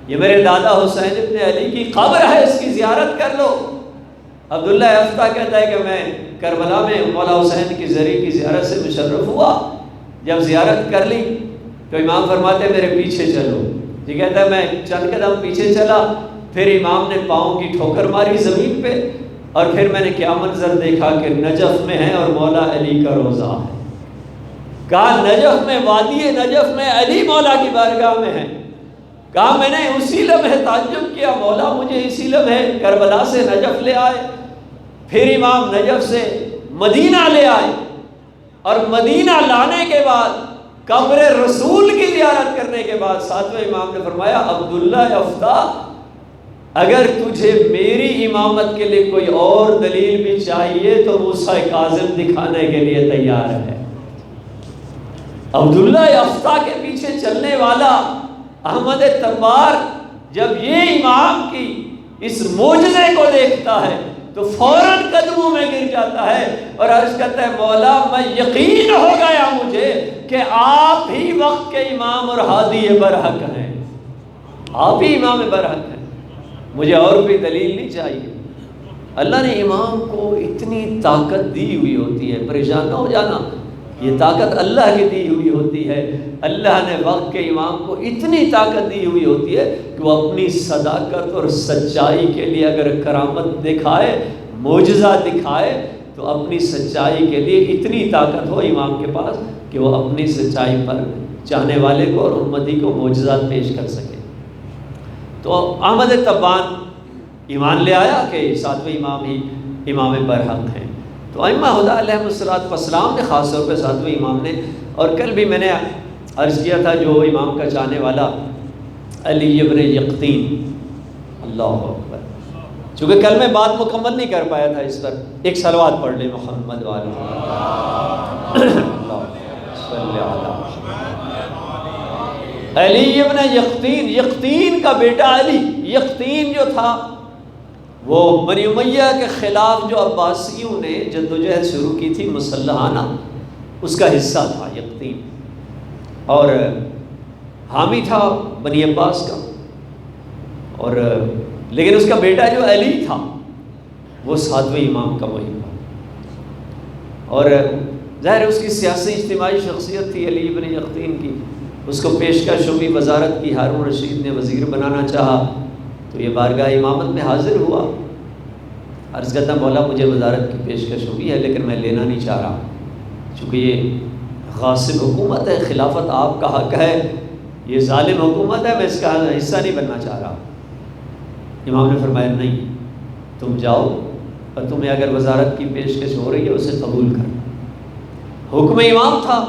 یہ میرے دادا حسین ابن علی کی قبر ہے، اس کی زیارت کر لو۔ عبداللہ افتیٰ کہتا ہے کہ میں کربلا میں مولا حسین کی زری کی زیارت سے مشرف ہوا۔ جب زیارت کر لی تو امام فرماتے ہیں میرے پیچھے چلو۔ یہ کہتا ہے میں چند قدم پیچھے چلا، پھر امام نے پاؤں کی ٹھوکر ماری زمین پہ، اور پھر میں نے کیا منظر دیکھا کہ نجف میں ہے اور مولا علی کا روضہ ہے۔ کہا نجف میں، وادی نجف میں علی مولا کی بارگاہ میں ہے۔ کہا میں نے اسی لمحے تعجب کیا، مولا مجھے اسی لمحے کربلا سے نجف لے آئے، پھر امام نجف سے مدینہ لے آئے، اور مدینہ لانے کے بعد قبر رسول کی زیارت کرنے کے بعد ساتویں امام نے فرمایا عبداللہ افتیٰ اگر تجھے میری امامت کے لیے کوئی اور دلیل بھی چاہیے تو موسیٰ کاظم دکھانے کے لیے تیار ہے۔ عبداللہ افتیٰ کے پیچھے چلنے والا احمد تبار جب یہ امام کی اس معجزے کو دیکھتا ہے تو فوراً قدموں میں گر جاتا ہے اور عرض کرتا ہے مولا میں یقین ہو گیا مجھے کہ آپ ہی وقت کے امام اور ہادی برحق ہیں، آپ ہی امام برحق ہیں، مجھے اور کوئی دلیل نہیں چاہیے۔ اللہ نے امام کو اتنی طاقت دی ہوئی ہوتی ہے، پریشان نہ ہو جانا، یہ طاقت اللہ کی دی ہوئی ہوتی ہے۔ اللہ نے وقت کے امام کو اتنی طاقت دی ہوئی ہوتی ہے کہ وہ اپنی صداقت اور سچائی کے لیے اگر کرامت دکھائے، معجزہ دکھائے، تو اپنی سچائی کے لیے اتنی طاقت ہو امام کے پاس کہ وہ اپنی سچائی پر چاہنے والے کو اور امتی کو معجزات پیش کر سکے۔ تو احمد تبان ایمان لے آیا کہ ساتویں امام ہی امام برحق ہیں۔ تو ائمہ ہدیٰ علیہم الصلاۃ والسلام نے خاص طور پہ ساتویں امام نے، اور کل بھی میں نے عرض کیا تھا جو امام کا چاہنے والا علی ابن یقطین، اللہ اکبر، چونکہ کل میں بات مکمل نہیں کر پایا تھا اس پر، ایک صلوات پڑھ لیں محمد والے علی ابن یقطین، یقطین کا بیٹا علی۔ یقطین جو تھا وہ بنی امیہ کے خلاف جو عباسیوں نے جدوجہد شروع کی تھی مسلحانہ، اس کا حصہ تھا یقطین، اور حامی تھا بنی عباس کا، اور لیکن اس کا بیٹا جو علی تھا وہ 7ویں امام کا وہی تھا، اور ظاہر اس کی سیاسی اجتماعی شخصیت تھی علی ابن یقطین کی۔ اس کو پیشکش ہوئی وزارت کی، ہارون رشید نے وزیر بنانا چاہا تو یہ بارگاہ امامت میں حاضر ہوا، عرض کرتا مولا مجھے وزارت کی پیشکش ہوئی ہے لیکن میں لینا نہیں چاہ رہا، چونکہ یہ غاصب حکومت ہے، خلافت آپ کا حق ہے، یہ ظالم حکومت ہے، میں اس کا حصہ نہیں بننا چاہ رہا۔ امام نے فرمایا نہیں، تم جاؤ اور تمہیں اگر وزارت کی پیشکش ہو رہی ہے اسے قبول کرنا۔ حکم امام تھا،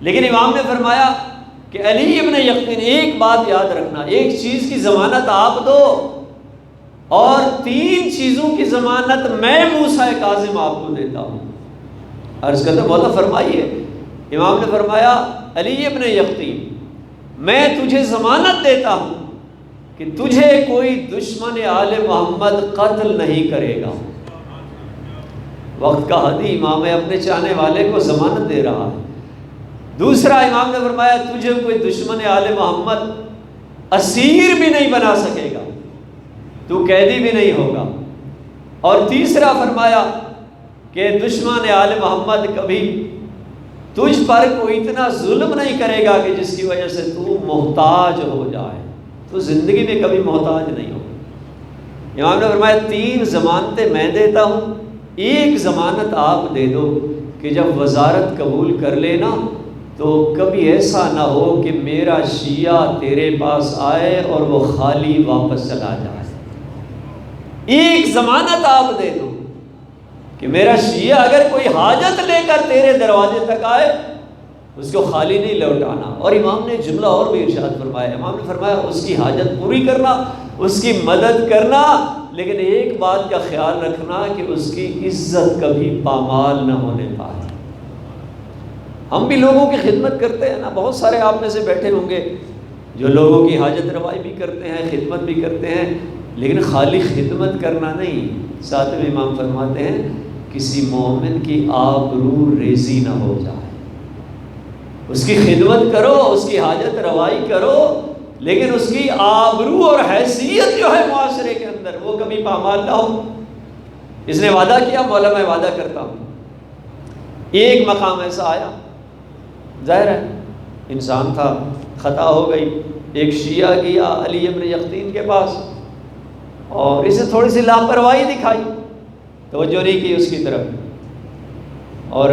لیکن امام نے فرمایا کہ علی ابن یقطین ایک بات یاد رکھنا، ایک چیز کی ضمانت آپ دو اور 3 چیزوں کی ضمانت میں موسیٰ کاظم آپ کو دیتا ہوں۔ عرض کرتا مولا فرمائیے۔ امام نے فرمایا علی ابن یقطین میں تجھے ضمانت دیتا ہوں کہ تجھے کوئی دشمن آل محمد قتل نہیں کرے گا۔ وقت کا ہادی امام اپنے چاہنے والے کو ضمانت دے رہا ہے۔ دوسرا امام نے فرمایا تجھے کوئی دشمن آل محمد اسیر بھی نہیں بنا سکے گا، تو قیدی بھی نہیں ہوگا۔ اور تیسرا فرمایا کہ دشمن آل محمد کبھی تجھ پر کوئی اتنا ظلم نہیں کرے گا کہ جس کی وجہ سے تو محتاج ہو جائے، تو زندگی میں کبھی محتاج نہیں ہوگا۔ امام نے فرمایا 3 ضمانتیں میں دیتا ہوں، ایک ضمانت آپ دے دو کہ جب وزارت قبول کر لینا تو کبھی ایسا نہ ہو کہ میرا شیعہ تیرے پاس آئے اور وہ خالی واپس چلا جائے۔ ایک ضمانت آپ دے دو کہ میرا شیعہ اگر کوئی حاجت لے کر تیرے دروازے تک آئے اس کو خالی نہیں لوٹانا۔ اور امام نے جملہ اور بھی ارشاد فرمایا، امام نے فرمایا اس کی حاجت پوری کرنا، اس کی مدد کرنا، لیکن ایک بات کا خیال رکھنا کہ اس کی عزت کبھی پامال نہ ہونے پائے۔ ہم بھی لوگوں کی خدمت کرتے ہیں نا، بہت سارے آپ میں سے بیٹھے ہوں گے جو لوگوں کی حاجت روائی بھی کرتے ہیں، خدمت بھی کرتے ہیں، لیکن خالی خدمت کرنا نہیں، ساتھ میں امام فرماتے ہیں کسی مومن کی آبرو ریزی نہ ہو جائے۔ اس کی خدمت کرو، اس کی حاجت روائی کرو، لیکن اس کی آبرو اور حیثیت جو ہے معاشرے کے اندر وہ کبھی پامال نہ ہو۔ اس نے وعدہ کیا، مولا میں وعدہ کرتا ہوں۔ ایک مقام ایسا آیا، ظاہر ہے انسان تھا، خطا ہو گئی، ایک شیعہ گیا علی ابن یقطین کے پاس اور اسے تھوڑی سی لاپرواہی دکھائی، توجہ نہیں کی اس کی طرف، اور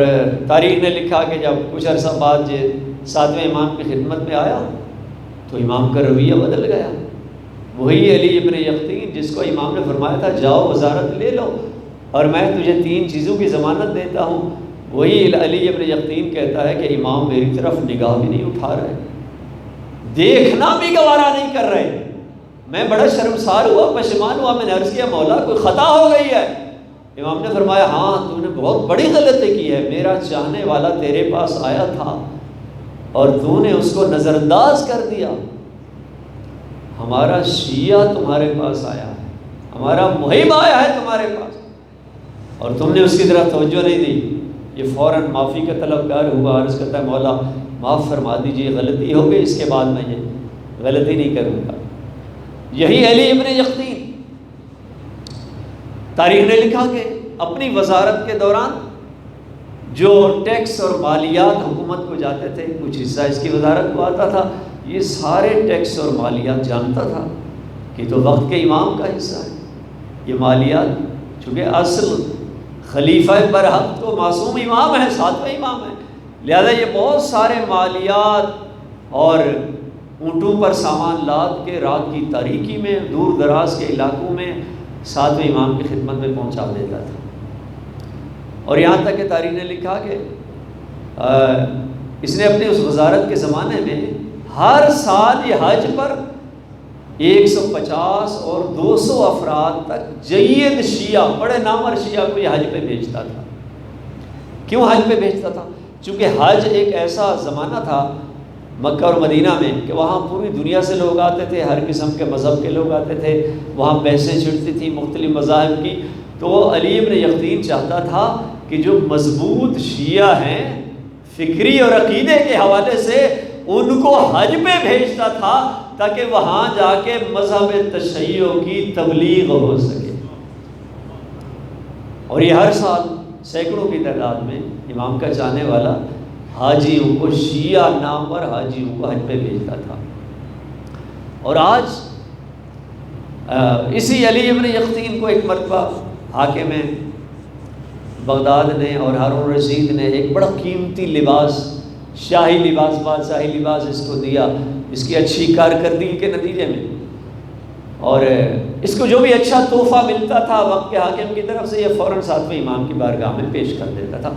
تاریخ نے لکھا کہ جب کچھ عرصہ بعد 7ویں امام کی خدمت میں آیا تو امام کا رویہ بدل گیا۔ وہی علی ابن یقطین جس کو امام نے فرمایا تھا جاؤ وزارت لے لو اور میں تجھے 3 چیزوں کی ضمانت دیتا ہوں، وہی علی ابن یقطین کہتا ہے کہ امام میری طرف نگاہ بھی نہیں اٹھا رہے، دیکھنا بھی گوارا نہیں کر رہے۔ میں بڑا شرمسار ہوا، پشیمان ہوا، میں نے عرض کیا مولا کوئی خطا ہو گئی ہے؟ امام نے فرمایا ہاں تو نے بہت بڑی غلطی کی ہے، میرا چاہنے والا تیرے پاس آیا تھا اور تو نے اس کو نظر انداز کر دیا۔ ہمارا شیعہ تمہارے پاس آیا ہے، ہمارا محب آیا ہے تمہارے پاس اور تم نے اس کی طرف توجہ نہیں دی۔ یہ فوراً معافی کا طلبگار ہوا، عرض کرتا ہے مولا معاف فرما دیجیے، غلطی ہو گئی، اس کے بعد میں یہ غلطی نہیں کروں گا۔ یہی علی ابن یقطین، تاریخ نے لکھا کہ اپنی وزارت کے دوران جو ٹیکس اور مالیات حکومت کو جاتے تھے، کچھ حصہ اس کی وزارت کو آتا تھا، یہ سارے ٹیکس اور مالیات جانتا تھا کہ تو وقت کے امام کا حصہ ہے یہ مالیات، چونکہ اصل خلیفہ برحق تو معصوم امام ہے، 7واں امام ہے، لہذا یہ بہت سارے مالیات اور اونٹوں پر سامان لاد کے رات کی تاریکی میں دور دراز کے علاقوں میں 7ویں امام کی خدمت میں پہنچا دیتا تھا۔ اور یہاں تک کہ تاریخ نے لکھا کہ اس نے اپنے اس وزارت کے زمانے میں ہر سال یہ حج پر 150 اور 200 افراد تک جید شیعہ، بڑے نامور شیعہ کو یہ حج پہ بھیجتا تھا۔ کیوں حج پہ بھیجتا تھا؟ چونکہ حج ایک ایسا زمانہ تھا مکہ اور مدینہ میں کہ وہاں پوری دنیا سے لوگ آتے تھے، ہر قسم کے مذہب کے لوگ آتے تھے، وہاں بحثیں چھڑتی تھیں مختلف مذاہب کی. تو علی ابن یقطین چاہتا تھا کہ جو مضبوط شیعہ ہیں فکری اور عقیدے کے حوالے سے ان کو حج پہ بھیجتا تھا تاکہ وہاں جا کے مذہب تشیع کی تبلیغ ہو سکے. اور یہ ہر سال سینکڑوں کی تعداد میں امام کا چاہنے والا حاجیوں کو، شیعہ نامور حاجیوں کو حج پہ بھیجتا تھا. اور آج اسی علی ابن یقطین کو ایک مرتبہ حاکم بغداد نے اور ہارون رشید نے ایک بڑا قیمتی لباس، شاہی لباس، بادشاہی لباس اس کو دیا، اس کی اچھی کارکردگی کے نتیجے میں. اور اس کو جو بھی اچھا تحفہ ملتا تھا وقت کے حاکم کی طرف سے یہ فوراً ساتویں امام کی بارگاہ میں پیش کر دیتا تھا.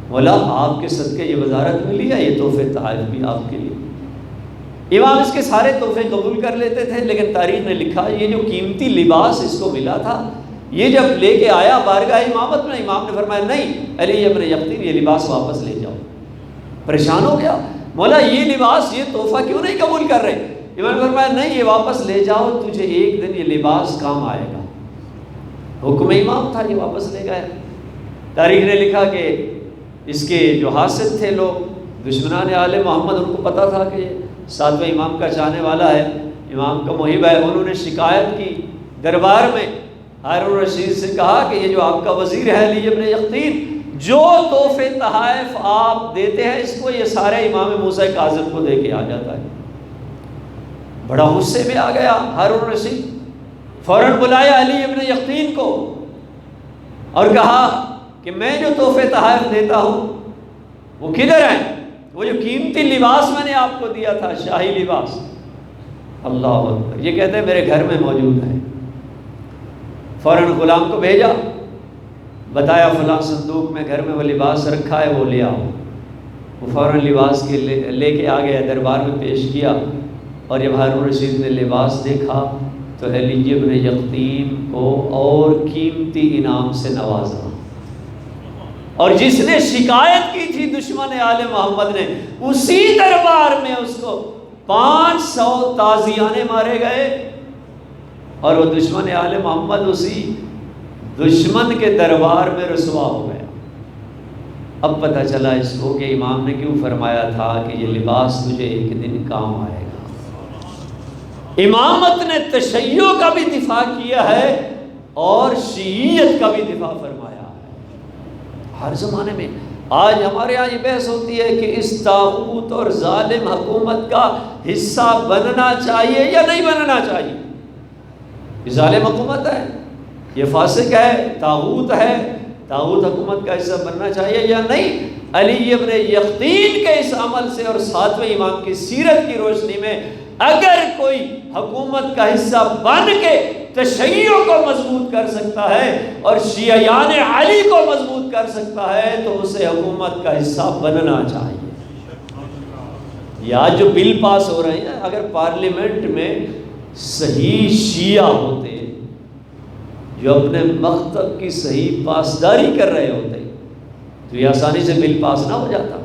مولا آپ کے صدقے یہ وزارت ملی ہے، یہ تحفے تحائف بھی آپ کے لیے. امام اس کے سارے تحفے قبول کر لیتے تھے، لیکن تاریخ نے لکھا یہ جو قیمتی لباس اس کو ملا تھا، یہ جب لے کے آیا بارگاہ امامت میں، امام نے فرمایا نہیں علی ابن یقطین یہ لباس واپس لے جاؤ. پریشان ہو گیا، مولا یہ لباس، یہ تحفہ کیوں نہیں قبول کر رہے؟ امام نے فرمایا نہیں یہ واپس لے جاؤ، تجھے ایک دن یہ لباس کام آئے گا. حکم امام تھا، یہ واپس لے گئے. تاریخ نے لکھا کہ اس کے جو حاسد تھے لوگ، دشمنان آل محمد، ان کو پتہ تھا کہ یہ ساتویں امام کا چاہنے والا ہے، امام کا محب ہے. انہوں نے شکایت کی دربار میں، ہارون رشید سے کہا کہ یہ جو آپ کا وزیر ہے علی ابن یقطین، جو تحفے تحائف آپ دیتے ہیں اس کو یہ سارے امام موسیٰ کاظم کو دے کے آ جاتا ہے. بڑا غصے میں آ گیا ہارون رشید، فوراً بلایا علی ابن یقطین کو اور کہا کہ میں جو تحفے تحائف دیتا ہوں وہ کدھر ہیں؟ وہ جو قیمتی لباس میں نے آپ کو دیا تھا، شاہی لباس. اللہ اکبر. یہ کہتے ہیں میرے گھر میں موجود ہے. فوراً غلام کو بھیجا، بتایا فلاں صندوق میں گھر میں وہ لباس رکھا ہے، وہ لے آؤ. وہ فوراً لباس کے لے کے آ گیا، دربار میں پیش کیا. اور جب ہارون رشید نے لباس دیکھا تو علی ابن یقطین کو اور قیمتی انعام سے نوازا. اور جس نے شکایت کی تھی دشمن آل محمد نے، اسی دربار میں اس کو 500 تازیانے مارے گئے. اور وہ دشمن آل محمد اسی دشمن کے دربار میں رسوا ہو گیا. اب پتہ چلا اس کو کہ امام نے کیوں فرمایا تھا کہ یہ لباس تجھے ایک دن کام آئے گا. امامت نے تشیع کا بھی دفاع کیا ہے اور شیعیت کا بھی دفاع فرمایا ہے ہر زمانے میں. آج ہمارے یہاں یہ بحث ہوتی ہے کہ اس طاغوت اور ظالم حکومت کا حصہ بننا چاہیے یا نہیں بننا چاہیے. یہ ظالم حکومت ہے، یہ فاسق ہے، طاغوت ہے، طاغوت حکومت کا حصہ بننا چاہیے یا نہیں؟ علی ابن یقطین کے اس عمل سے اور ساتویں امام کی سیرت کی روشنی میں اگر کوئی حکومت کا حصہ بن کے تشیع کو مضبوط کر سکتا ہے اور شیعیان علی کو مضبوط کر سکتا ہے تو اسے حکومت کا حصہ بننا چاہیے. یا جو بل پاس ہو رہے ہیں، اگر پارلیمنٹ میں صحیح شیعہ ہوتے جو اپنے مکتب کی صحیح پاسداری کر رہے ہوتے تو یہ آسانی سے بل پاس نہ ہو جاتا.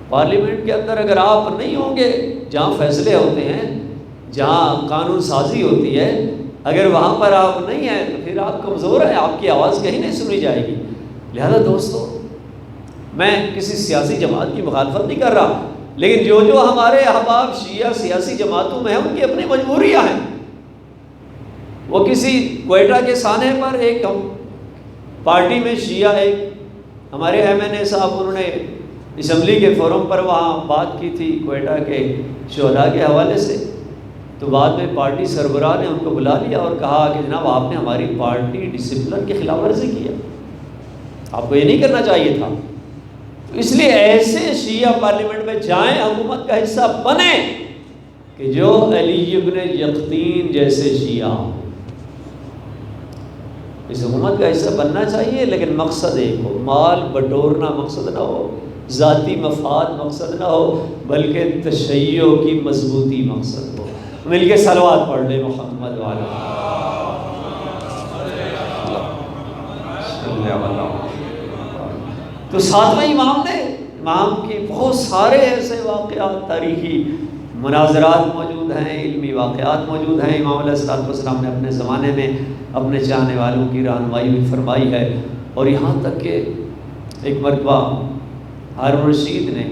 پارلیمنٹ کے اندر اگر آپ نہیں ہوں گے، جہاں فیصلے ہوتے ہیں، جہاں قانون سازی ہوتی ہے، اگر وہاں پر آپ نہیں ہیں تو پھر آپ کمزور ہیں، آپ کی آواز کہیں نہیں سنی جائے گی. لہذا دوستو، میں کسی سیاسی جماعت کی مخالفت نہیں کر رہا، لیکن جو ہمارے احباب شیعہ سیاسی جماعتوں میں ہیں ان کی اپنی مجبوریاں ہیں. وہ کسی کوئٹہ کے سانے پر ایک پارٹی میں شیعہ، ایک ہمارے MNA صاحب، انہوں نے اسمبلی کے فورم پر وہاں بات کی تھی کوئٹہ کے شہداء کے حوالے سے. تو بعد میں پارٹی سربراہ نے ان کو بلا لیا اور کہا کہ جناب آپ نے ہماری پارٹی ڈسپلن کی خلاف ورزی کیا، آپ کو یہ نہیں کرنا چاہیے تھا. تو اس لیے ایسے شیعہ پارلیمنٹ میں جائیں، حکومت کا حصہ بنیں کہ جو علی ابن یقطین جیسے شیعہ. اس حکومت کا حصہ بننا چاہیے، لیکن مقصد ایک ہو، مال بٹورنا مقصد نہ ہو، ذاتی مفاد مقصد نہ ہو، بلکہ تشیع کی مضبوطی مقصد ہو. مل کے صلوات پڑھ لیں محمد والا. تو ساتویں امام نے امام کی بہت سارے ایسے واقعات تاریخی مناظرات موجود ہیں، علمی واقعات موجود ہیں۔ امام علیہ السلام نے اپنے زمانے میں اپنے چاہنے والوں کی رہنمائی بھی فرمائی ہے، اور یہاں تک کہ ایک مرتبہ ہارون رشید نے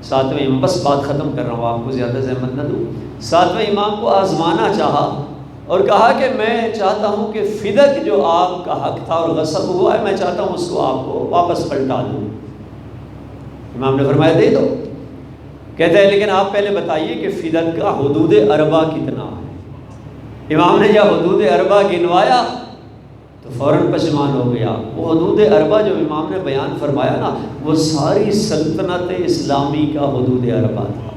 7ویں امام، بس بات ختم کر رہا ہوں، آپ کو زیادہ زحمت نہ دوں، 7ویں امام کو آزمانا چاہا اور کہا کہ میں چاہتا ہوں کہ فدق جو آپ کا حق تھا اور غصب ہوا ہے، میں چاہتا ہوں اس کو آپ کو واپس پلٹا دوں۔ امام نے فرمایا دے دو۔ کہتے ہیں لیکن آپ پہلے بتائیے کہ فدق کا حدود اربع کتنا ہے۔ امام نے جب حدود اربع گنوایا تو فوراً پشیمان ہو گیا۔ وہ حدود اربع جو امام نے بیان فرمایا نا، وہ ساری سلطنت اسلامی کا حدود اربع تھا۔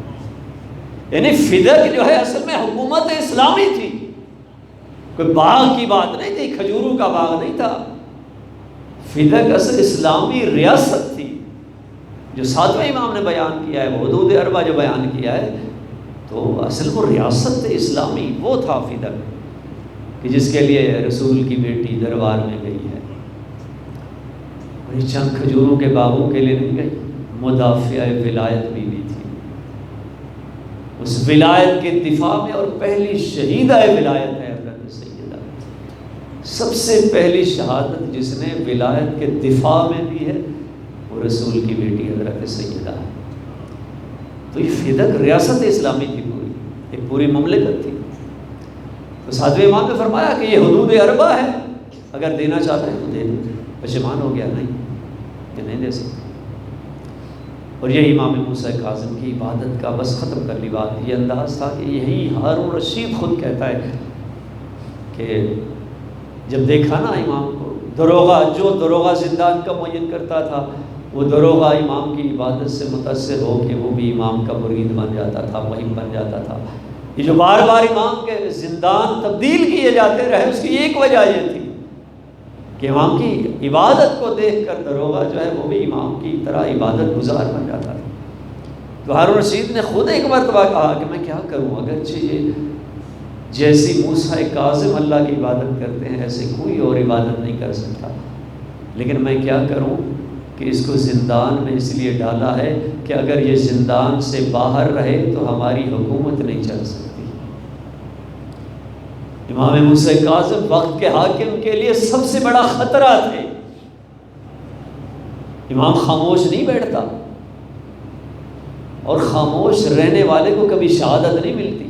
یعنی فدق جو ہے اصل میں حکومت اسلامی تھی، کوئی باغ کی بات نہیں تھی، کھجوروں کا باغ نہیں تھا۔ فدق اصل اسلامی ریاست تھی جو 7ویں امام نے بیان کیا ہے، وہ حدود اربع جو بیان کیا ہے، تو اصل وہ ریاست اسلامی وہ تھا فدق، کہ جس کے لیے رسول کی بیٹی دربار میں گئی ہے، اور یہ چند کھجوروں کے باغوں کے لیے نہیں گئی، مدافع ولایت بھی تھی، اس ولایت کے دفاع میں، اور پہلی شہیدہ ولایت ہے حضرت سیدہ، سب سے پہلی شہادت جس نے ولایت کے دفاع میں دی ہے وہ رسول کی بیٹی حضرت سیدہ ہے۔ تو یہ فدق ریاست اسلامی تھی، پوری ایک پوری مملکت تھی۔ تو 7ویں امام نے فرمایا کہ یہ حدود اربع ہے، اگر دینا چاہتے ہیں تو دے دیں۔ پشیمان ہو گیا، نہیں کہ نہیں دے سکتے۔ اور یہی امام موسیٰ کاظم کی عبادت کا، بس ختم کر لی بات، یہ انداز تھا کہ یہی ہارون رشید خود کہتا ہے کہ جب دیکھا نا امام کو، دروغہ جو دروغہ زندان کا معین کرتا تھا، وہ دروغہ امام کی عبادت سے متاثر ہو کے وہ بھی امام کا مرید بن جاتا تھا، محب بن جاتا تھا۔ یہ جو بار بار امام کے زندان تبدیل کیے جاتے رہے، اس کی ایک وجہ یہ تھی کہ امام کی عبادت کو دیکھ کر دروغہ جو ہے وہ بھی امام کی طرح عبادت گزار بن جاتا تھا۔ تو ہارون رشید نے خود ایک مرتبہ کہا کہ میں کیا کروں، اگرچہ یہ جیسی موسیٰ کاظم اللہ کی عبادت کرتے ہیں ایسے کوئی اور عبادت نہیں کر سکتا، لیکن میں کیا کروں کہ اس کو زندان میں اس لیے ڈالا ہے کہ اگر یہ زندان سے باہر رہے تو ہماری حکومت نہیں چل سکتی۔ امام موسیٰ کاظم وقت کے حاکم کے لیے سب سے بڑا خطرہ تھے۔ امام خاموش نہیں بیٹھتا، اور خاموش رہنے والے کو کبھی شہادت نہیں ملتی۔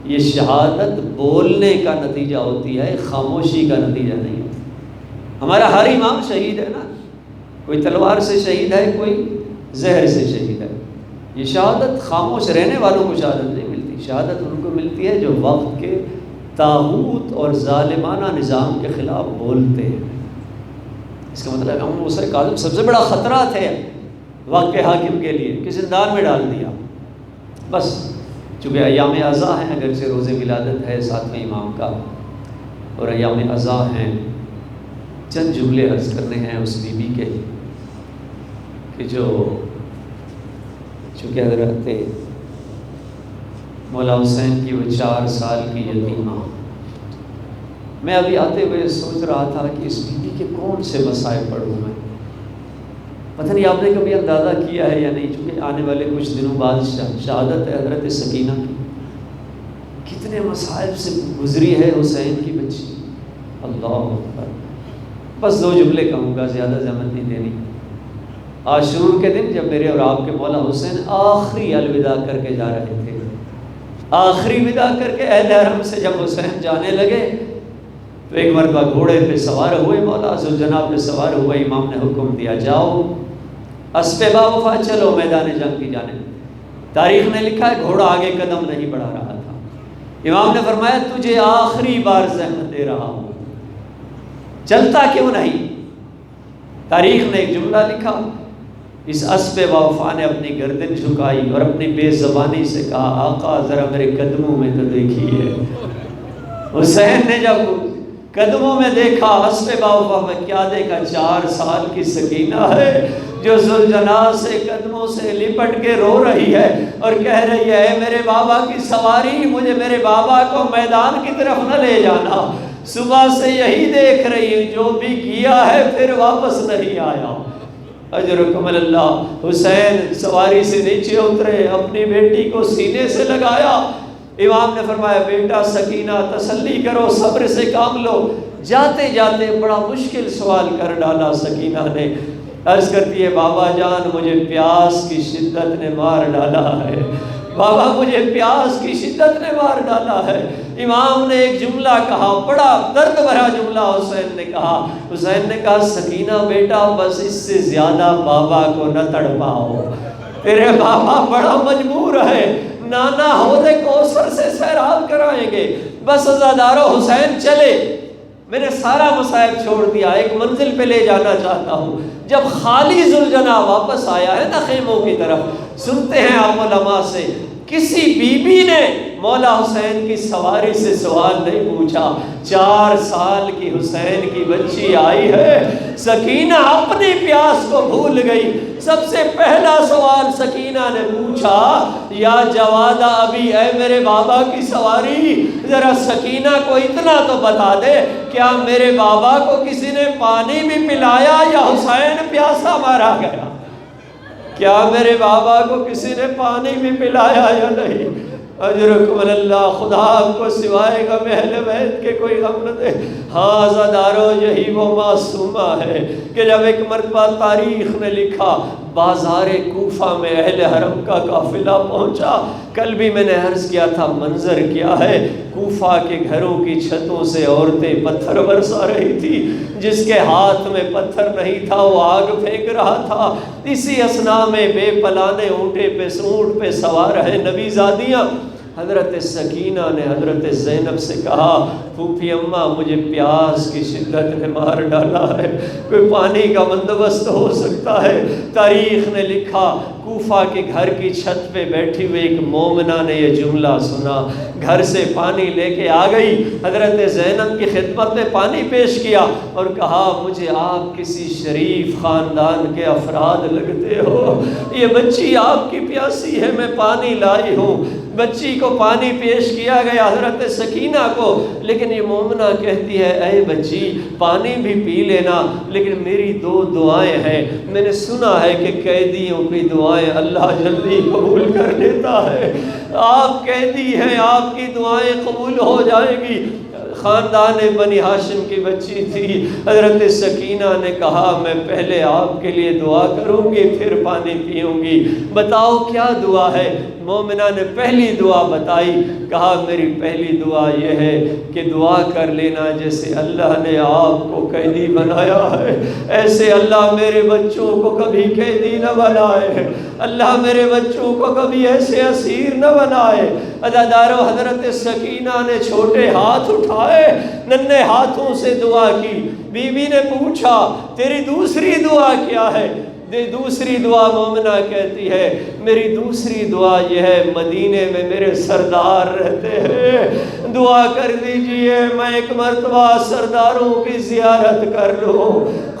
یہ شہادت بولنے کا نتیجہ ہوتی ہے، خاموشی کا نتیجہ نہیں ہوتا۔ ہمارا ہر امام شہید ہے نا، کوئی تلوار سے شہید ہے، کوئی زہر سے شہید ہے۔ یہ شہادت خاموش رہنے والوں کو شہادت نہیں ملتی، شہادت ان کو ملتی ہے جو وقت کے طاغوت اور ظالمانہ نظام کے خلاف بولتے ہیں۔ اس کا مطلب امام موسیٰ کاظم سب سے بڑا خطرہ تھے وقت کے حاکم کے لیے، کہ زندان میں ڈال دیا۔ بس چونکہ ایام عزا ہیں، اگرچہ روز ولادت ہے 7ویں امام کا اور ایام عزا ہیں، چند جملے عرض کرنے ہیں اس بی بی کے، کہ جو چونکہ حضرت مولا حسین کی وہ 4 سال کی یتیمہ، میں ابھی آتے ہوئے سوچ رہا تھا کہ اس بی بی کے کون سے مسائل پڑھوں میں، پتہ نہیں آپ نے کبھی اندازہ کیا ہے یا نہیں، چونکہ آنے والے کچھ دنوں بعد شہادت ہے حضرت سکینہ کی، کتنے مسائل سے گزری ہے حسین کی بچی، اللہ اکبر۔ بس 2 جملے کہوں گا، زیادہ زحمت نہیں دینی۔ عاشور کے دن جب میرے اور آپ کے مولا حسین آخری الوداع کر کے جا رہے تھے، آخری وداع کر کے اہل حرم سے جب حسین جانے لگے تو ایک مرتبہ گھوڑے پہ سوار ہوئے، مولا ذوالجناب پہ سوار ہوئے، امام نے حکم دیا جاؤ اسپِ باوفا چلو میدان جنگ کی جانب۔ تاریخ نے لکھا ہے گھوڑا آگے قدم نہیں بڑھا رہا تھا۔ امام نے فرمایا تجھے آخری بار زحمت دے رہا ہوں، چلتا کیوں نہیں؟ تاریخ نے ایک جملہ لکھا، اس اسپِ باوفا نے اپنی گردن جھکائی اور اپنی بے زبانی سے کہا آقا ذرا میرے قدموں میں تو دیکھیے۔ حسین نے جب قدموں میں دیکھا، اسپِ باوفا میں کیا دیکھا؟ 4 سال کی سکینہ ہے جو ذوالجناح سے قدموں سے لپٹ کے رو رہی ہے اور کہہ رہی ہے اے میرے بابا کی سواری، مجھے میرے بابا کو میدان کی طرف نہ لے جانا، صبح سے یہی دیکھ رہی ہوں، جو بھی کیا ہے پھر واپس نہیں آیا۔ اجرکم اللہ۔ حسین سواری سے نیچے اترے، اپنی بیٹی کو سینے سے لگایا۔ امام نے فرمایا بیٹا سکینہ تسلی کرو، صبر سے کام لو۔ جاتے جاتے بڑا مشکل سوال کر ڈالا سکینہ نے، عرض کرتی ہے بابا جان مجھے پیاس کی شدت نے مار ڈالا ہے، بابا مجھے پیاس کی شدت نے مار ڈالا ہے۔ امام نے ایک جملہ کہا، بڑا درد بھرا جملہ حسین نے کہا۔ حسین نے کہا سکینہ بیٹا بس اس سے زیادہ بابا کو نہ تڑپاؤ، تیرے بابا بڑا مجبور ہے، نانا حوض کوثر سے سیراب کرائیں گے۔ بس عزادارو حسین چلے، میں نے سارا مصائب چھوڑ دیا، ایک منزل پہ لے جانا چاہتا ہوں۔ جب خالی ذوالجناح واپس آیا ہے نا خیموں کی طرف، سنتے ہیں آپ علماء سے کسی بی بی نے مولا حسین کی سواری سے سوال نہیں پوچھا۔ 4 سال کی حسین کی بچی آئی ہے، سکینہ اپنی پیاس کو بھول گئی۔ سب سے پہلا سوال سکینہ نے پوچھا یا جوادہ ابھی، اے میرے بابا کی سواری ذرا سکینہ کو اتنا تو بتا دے، کیا میرے بابا کو کسی نے پانی بھی پلایا یا حسین پیاسا مارا گیا؟ کیا میرے بابا کو کسی نے پانی بھی پلایا یا نہیں؟ اجرکم اللہ، خدا آپ کو سوائے غم اہل بیت کے کوئی غم نہ دے۔ ہاں عزادارو یہی وہ معصومہ ہے کہ جب ایک مرتبہ تاریخ نے لکھا بازار کوفہ میں اہل حرم کا قافلہ پہنچا۔ کل بھی میں نے عرض کیا تھا منظر کیا ہے، کوفہ کے گھروں کی چھتوں سے عورتیں پتھر برسا رہی تھی، جس کے ہاتھ میں پتھر نہیں تھا وہ آگ پھینک رہا تھا۔ اسی اثنا میں بے پلانے اونٹ پہ سوار ہیں نبی زادیاں۔ حضرت سکینہ نے حضرت زینب سے کہا پھوپھی اماں مجھے پیاس کی شدت نے مار ڈالا ہے، کوئی پانی کا بندوبست ہو سکتا ہے؟ تاریخ نے لکھا کوفہ کے گھر کی چھت پہ بیٹھی ہوئی ایک مومنہ نے یہ جملہ سنا، گھر سے پانی لے کے آ گئی، حضرت زینب کی خدمت میں پانی پیش کیا اور کہا مجھے آپ کسی شریف خاندان کے افراد لگتے ہو، یہ بچی آپ کی پیاسی ہے، میں پانی لائی ہوں۔ بچی کو پانی پیش کیا گیا حضرت سکینہ کو، لیکن یہ مومنہ کہتی ہے اے بچی پانی بھی پی لینا، لیکن میری 2 دعائیں ہیں، میں نے سنا ہے کہ قیدیوں کی دعائیں اللہ جلدی قبول کر لیتا ہے، آپ قیدی ہیں آپ کی دعائیں قبول ہو جائیں گی۔ خاندان بنی ہاشم کی بچی تھی، حضرت سکینہ نے کہا میں پہلے آپ کے لیے دعا کروں گی پھر پانی پیوں گی، بتاؤ کیا دعا ہے؟ مومنہ نے پہلی دعا بتائی، کہا میری پہلی دعا یہ ہے کہ دعا کر لینا جیسے اللہ نے آپ کو قیدی بنایا ہے ایسے اللہ میرے بچوں کو کبھی قیدی نہ بنائے، اللہ میرے بچوں کو کبھی ایسے اسیر نہ بنائے۔ عزادارو حضرت سکینہ نے چھوٹے ہاتھ اٹھائے، ننھے ہاتھوں سے دعا کی۔ بی بی نے پوچھا تیری دوسری دعا کیا ہے؟ دوسری دعا مومنہ کہتی ہے میری دوسری دعا یہ ہے مدینے میں میرے سردار رہتے ہیں، دعا کر دیجئے میں ایک مرتبہ سرداروں کی زیارت کر لوں،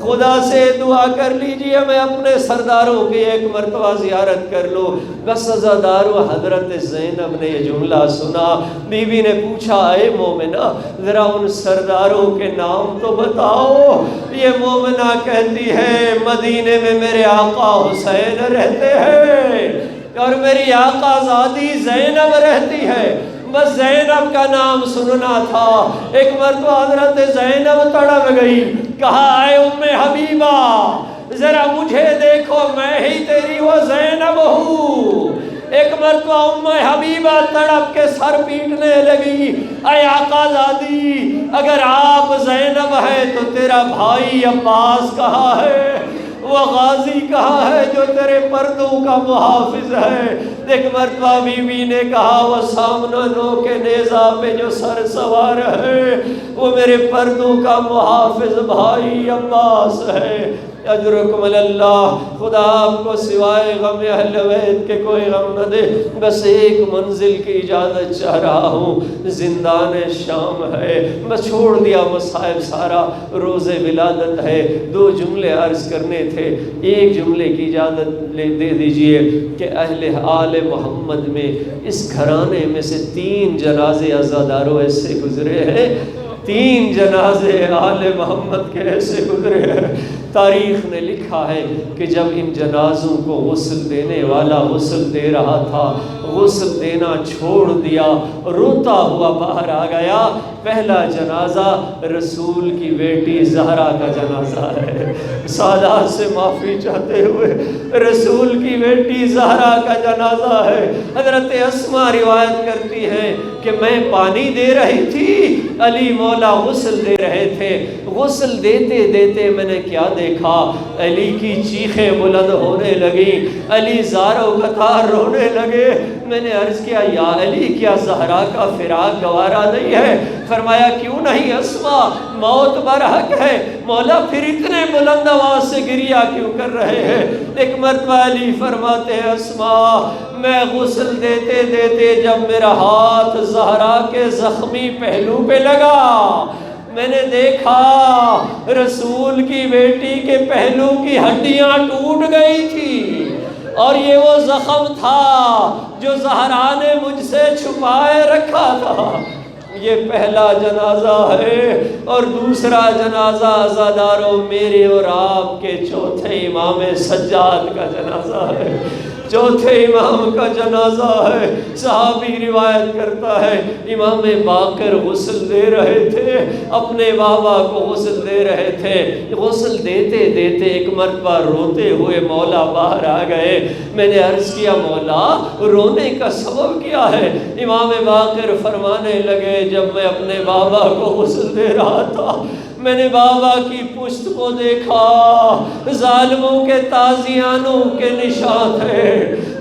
خدا سے دعا کر لیجئے میں اپنے سرداروں کی ایک مرتبہ زیارت کر لوں۔ بس عزادارو حضرت زینب نے یہ جملہ سنا، بی بی نے پوچھا اے مومنہ ذرا ان سرداروں کے نام تو بتاؤ۔ یہ مومنہ کہتی ہے مدینے میں میرے آقا حسین رہتے ہیں اور میری آقا زادی زینب رہتی ہے، بس زینب کا نام سننا تھا۔ ایک مرتبہ حضرت زینب تڑپ گئی، کہا اے ام حبیبہ ذرا مجھے دیکھو میں ہی تیری وہ زینب ہوں۔ ایک مرتبہ ام حبیبہ تڑپ کے سر پیٹنے لگی، اے آقا زادی اگر آپ زینب ہے تو تیرا بھائی عباس کہاں ہے؟ وہ غازی کہاں ہے جو تیرے پردوں کا محافظ ہے؟ ایک مرتبہ بی بی نے کہا وہ سامنے نو کے نیزہ پہ جو سر سوار ہے وہ میرے پردوں کا محافظ بھائی عباس ہے۔ اجرکم اللہ، خدا آپ کو سوائے غم اہل بیت کے کوئی غم نہ دے۔ بس ایک منزل کی اجازت چاہ رہا ہوں، زندان شام ہے، بس چھوڑ دیا مصائب سارا، روز ولادت ہے، 2 جملے عرض کرنے تھے۔ ایک جملے کی اجازت دے دیجئے کہ اہل آل محمد میں اس گھرانے میں سے 3 جنازے عزاداروں ایسے گزرے ہیں، 3 جنازے آل محمد کے ایسے گزرے ہیں۔ تاریخ نے لکھا ہے کہ جب ان جنازوں کو غسل دینے والا غسل دے رہا تھا، غسل دینا چھوڑ دیا، روتا ہوا باہر آ گیا۔ پہلا جنازہ رسول کی بیٹی زہرا کا جنازہ ہے۔ سادات سے معافی چاہتے ہوئے، رسول کی بیٹی زہرا کا جنازہ ہے۔ حضرت اسماء روایت کرتی ہیں کہ میں پانی دے رہی تھی، علی مولا غسل دے رہے تھے۔ غسل دیتے دیتے میں نے کیا دیکھا، علی کی چیخیں بلند ہونے لگی، علی زار و قطار رونے لگے۔ میں نے عرض کیا یا علی کیا زہرا کا فراق گوارا نہیں ہے؟ فرمایا کیوں نہیں اسماء، موت برحق ہے، مولا پھر اتنے بلند آواز سے گریہ کیوں کر رہے ہیں؟ ایک مرتبہ علی فرماتے ہیں اسماء میں غسل دیتے دیتے جب میرا ہاتھ زہرا کے زخمی پہلو پہ لگا، میں نے دیکھا رسول کی بیٹی کے پہلو کی ہڈیاں ٹوٹ گئی تھی، اور یہ وہ زخم تھا جو زہرا نے مجھ سے چھپائے رکھا تھا۔ یہ پہلا جنازہ ہے۔ اور دوسرا جنازہ عزاداروں میرے اور آپ کے چوتھے امام سجاد کا جنازہ ہے، چوتھے امام کا جنازہ ہے۔ صحابی روایت کرتا ہے امام باقر غسل دے رہے تھے، اپنے بابا کو غسل دے رہے تھے، غسل دیتے دیتے ایک مرتبہ روتے ہوئے مولا باہر آ گئے۔ میں نے عرض کیا مولا رونے کا سبب کیا ہے؟ امام باقر فرمانے لگے جب میں اپنے بابا کو غسل دے رہا تھا میں نے بابا کی پشت کو دیکھا، ظالموں کے تازیانوں کے نشان تھے،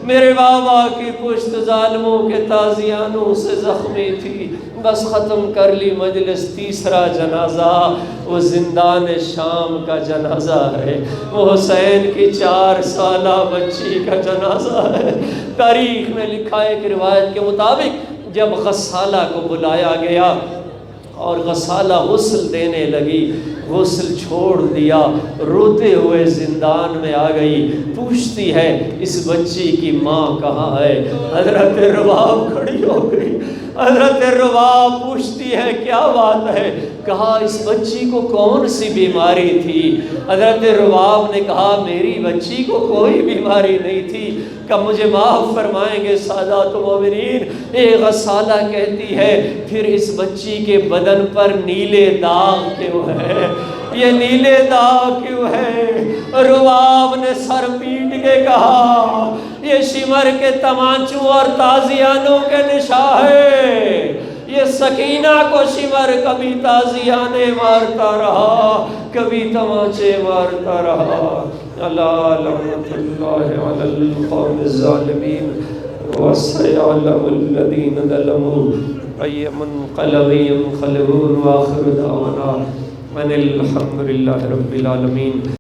میرے بابا کی پشت ظالموں کے تازیانوں سے زخمی تھی۔ بس ختم کر لی مجلس۔ تیسرا جنازہ وہ زندان شام کا جنازہ ہے، وہ حسین کی 4 سالہ بچی کا جنازہ ہے۔ تاریخ نے لکھا ہے کہ روایت کے مطابق جب غسالہ کو بلایا گیا اور غسالہ غسل دینے لگی، غسل چھوڑ دیا، روتے ہوئے زندان میں آ گئی، پوچھتی ہے اس بچی کی ماں کہاں ہے؟ حضرت رباب کھڑی ہو گئی، حضرت رباب پوچھتی ہے کیا بات ہے؟ کہا اس بچی کو کون سی بیماری تھی؟ حضرت رباب نے کہا میری بچی کو کوئی بیماری نہیں تھی، کہ مجھے معاف فرمائیں گے سادات مومنین۔ ایک غسالہ کہتی ہے پھر اس بچی کے بدن پر نیلے داغ کیوں ہے؟ یہ نیلے داغ کیوں ہے؟ رباب نے سر پیٹ کے کہا یہ شمر کے تمانچوں اور تازیانوں کے نشان ہے۔ یہ سکینہ کو شمر کبھی تازیانے مارتا رہا، کبھی تمانچے مارتا رہا۔ الا لعنت اللہ علی القوم الظالمین وسيعلم الذین ظلموا أي منقلب ينقلبون۔ وآخر دعوانا ان الحمد للہ رب العالمین۔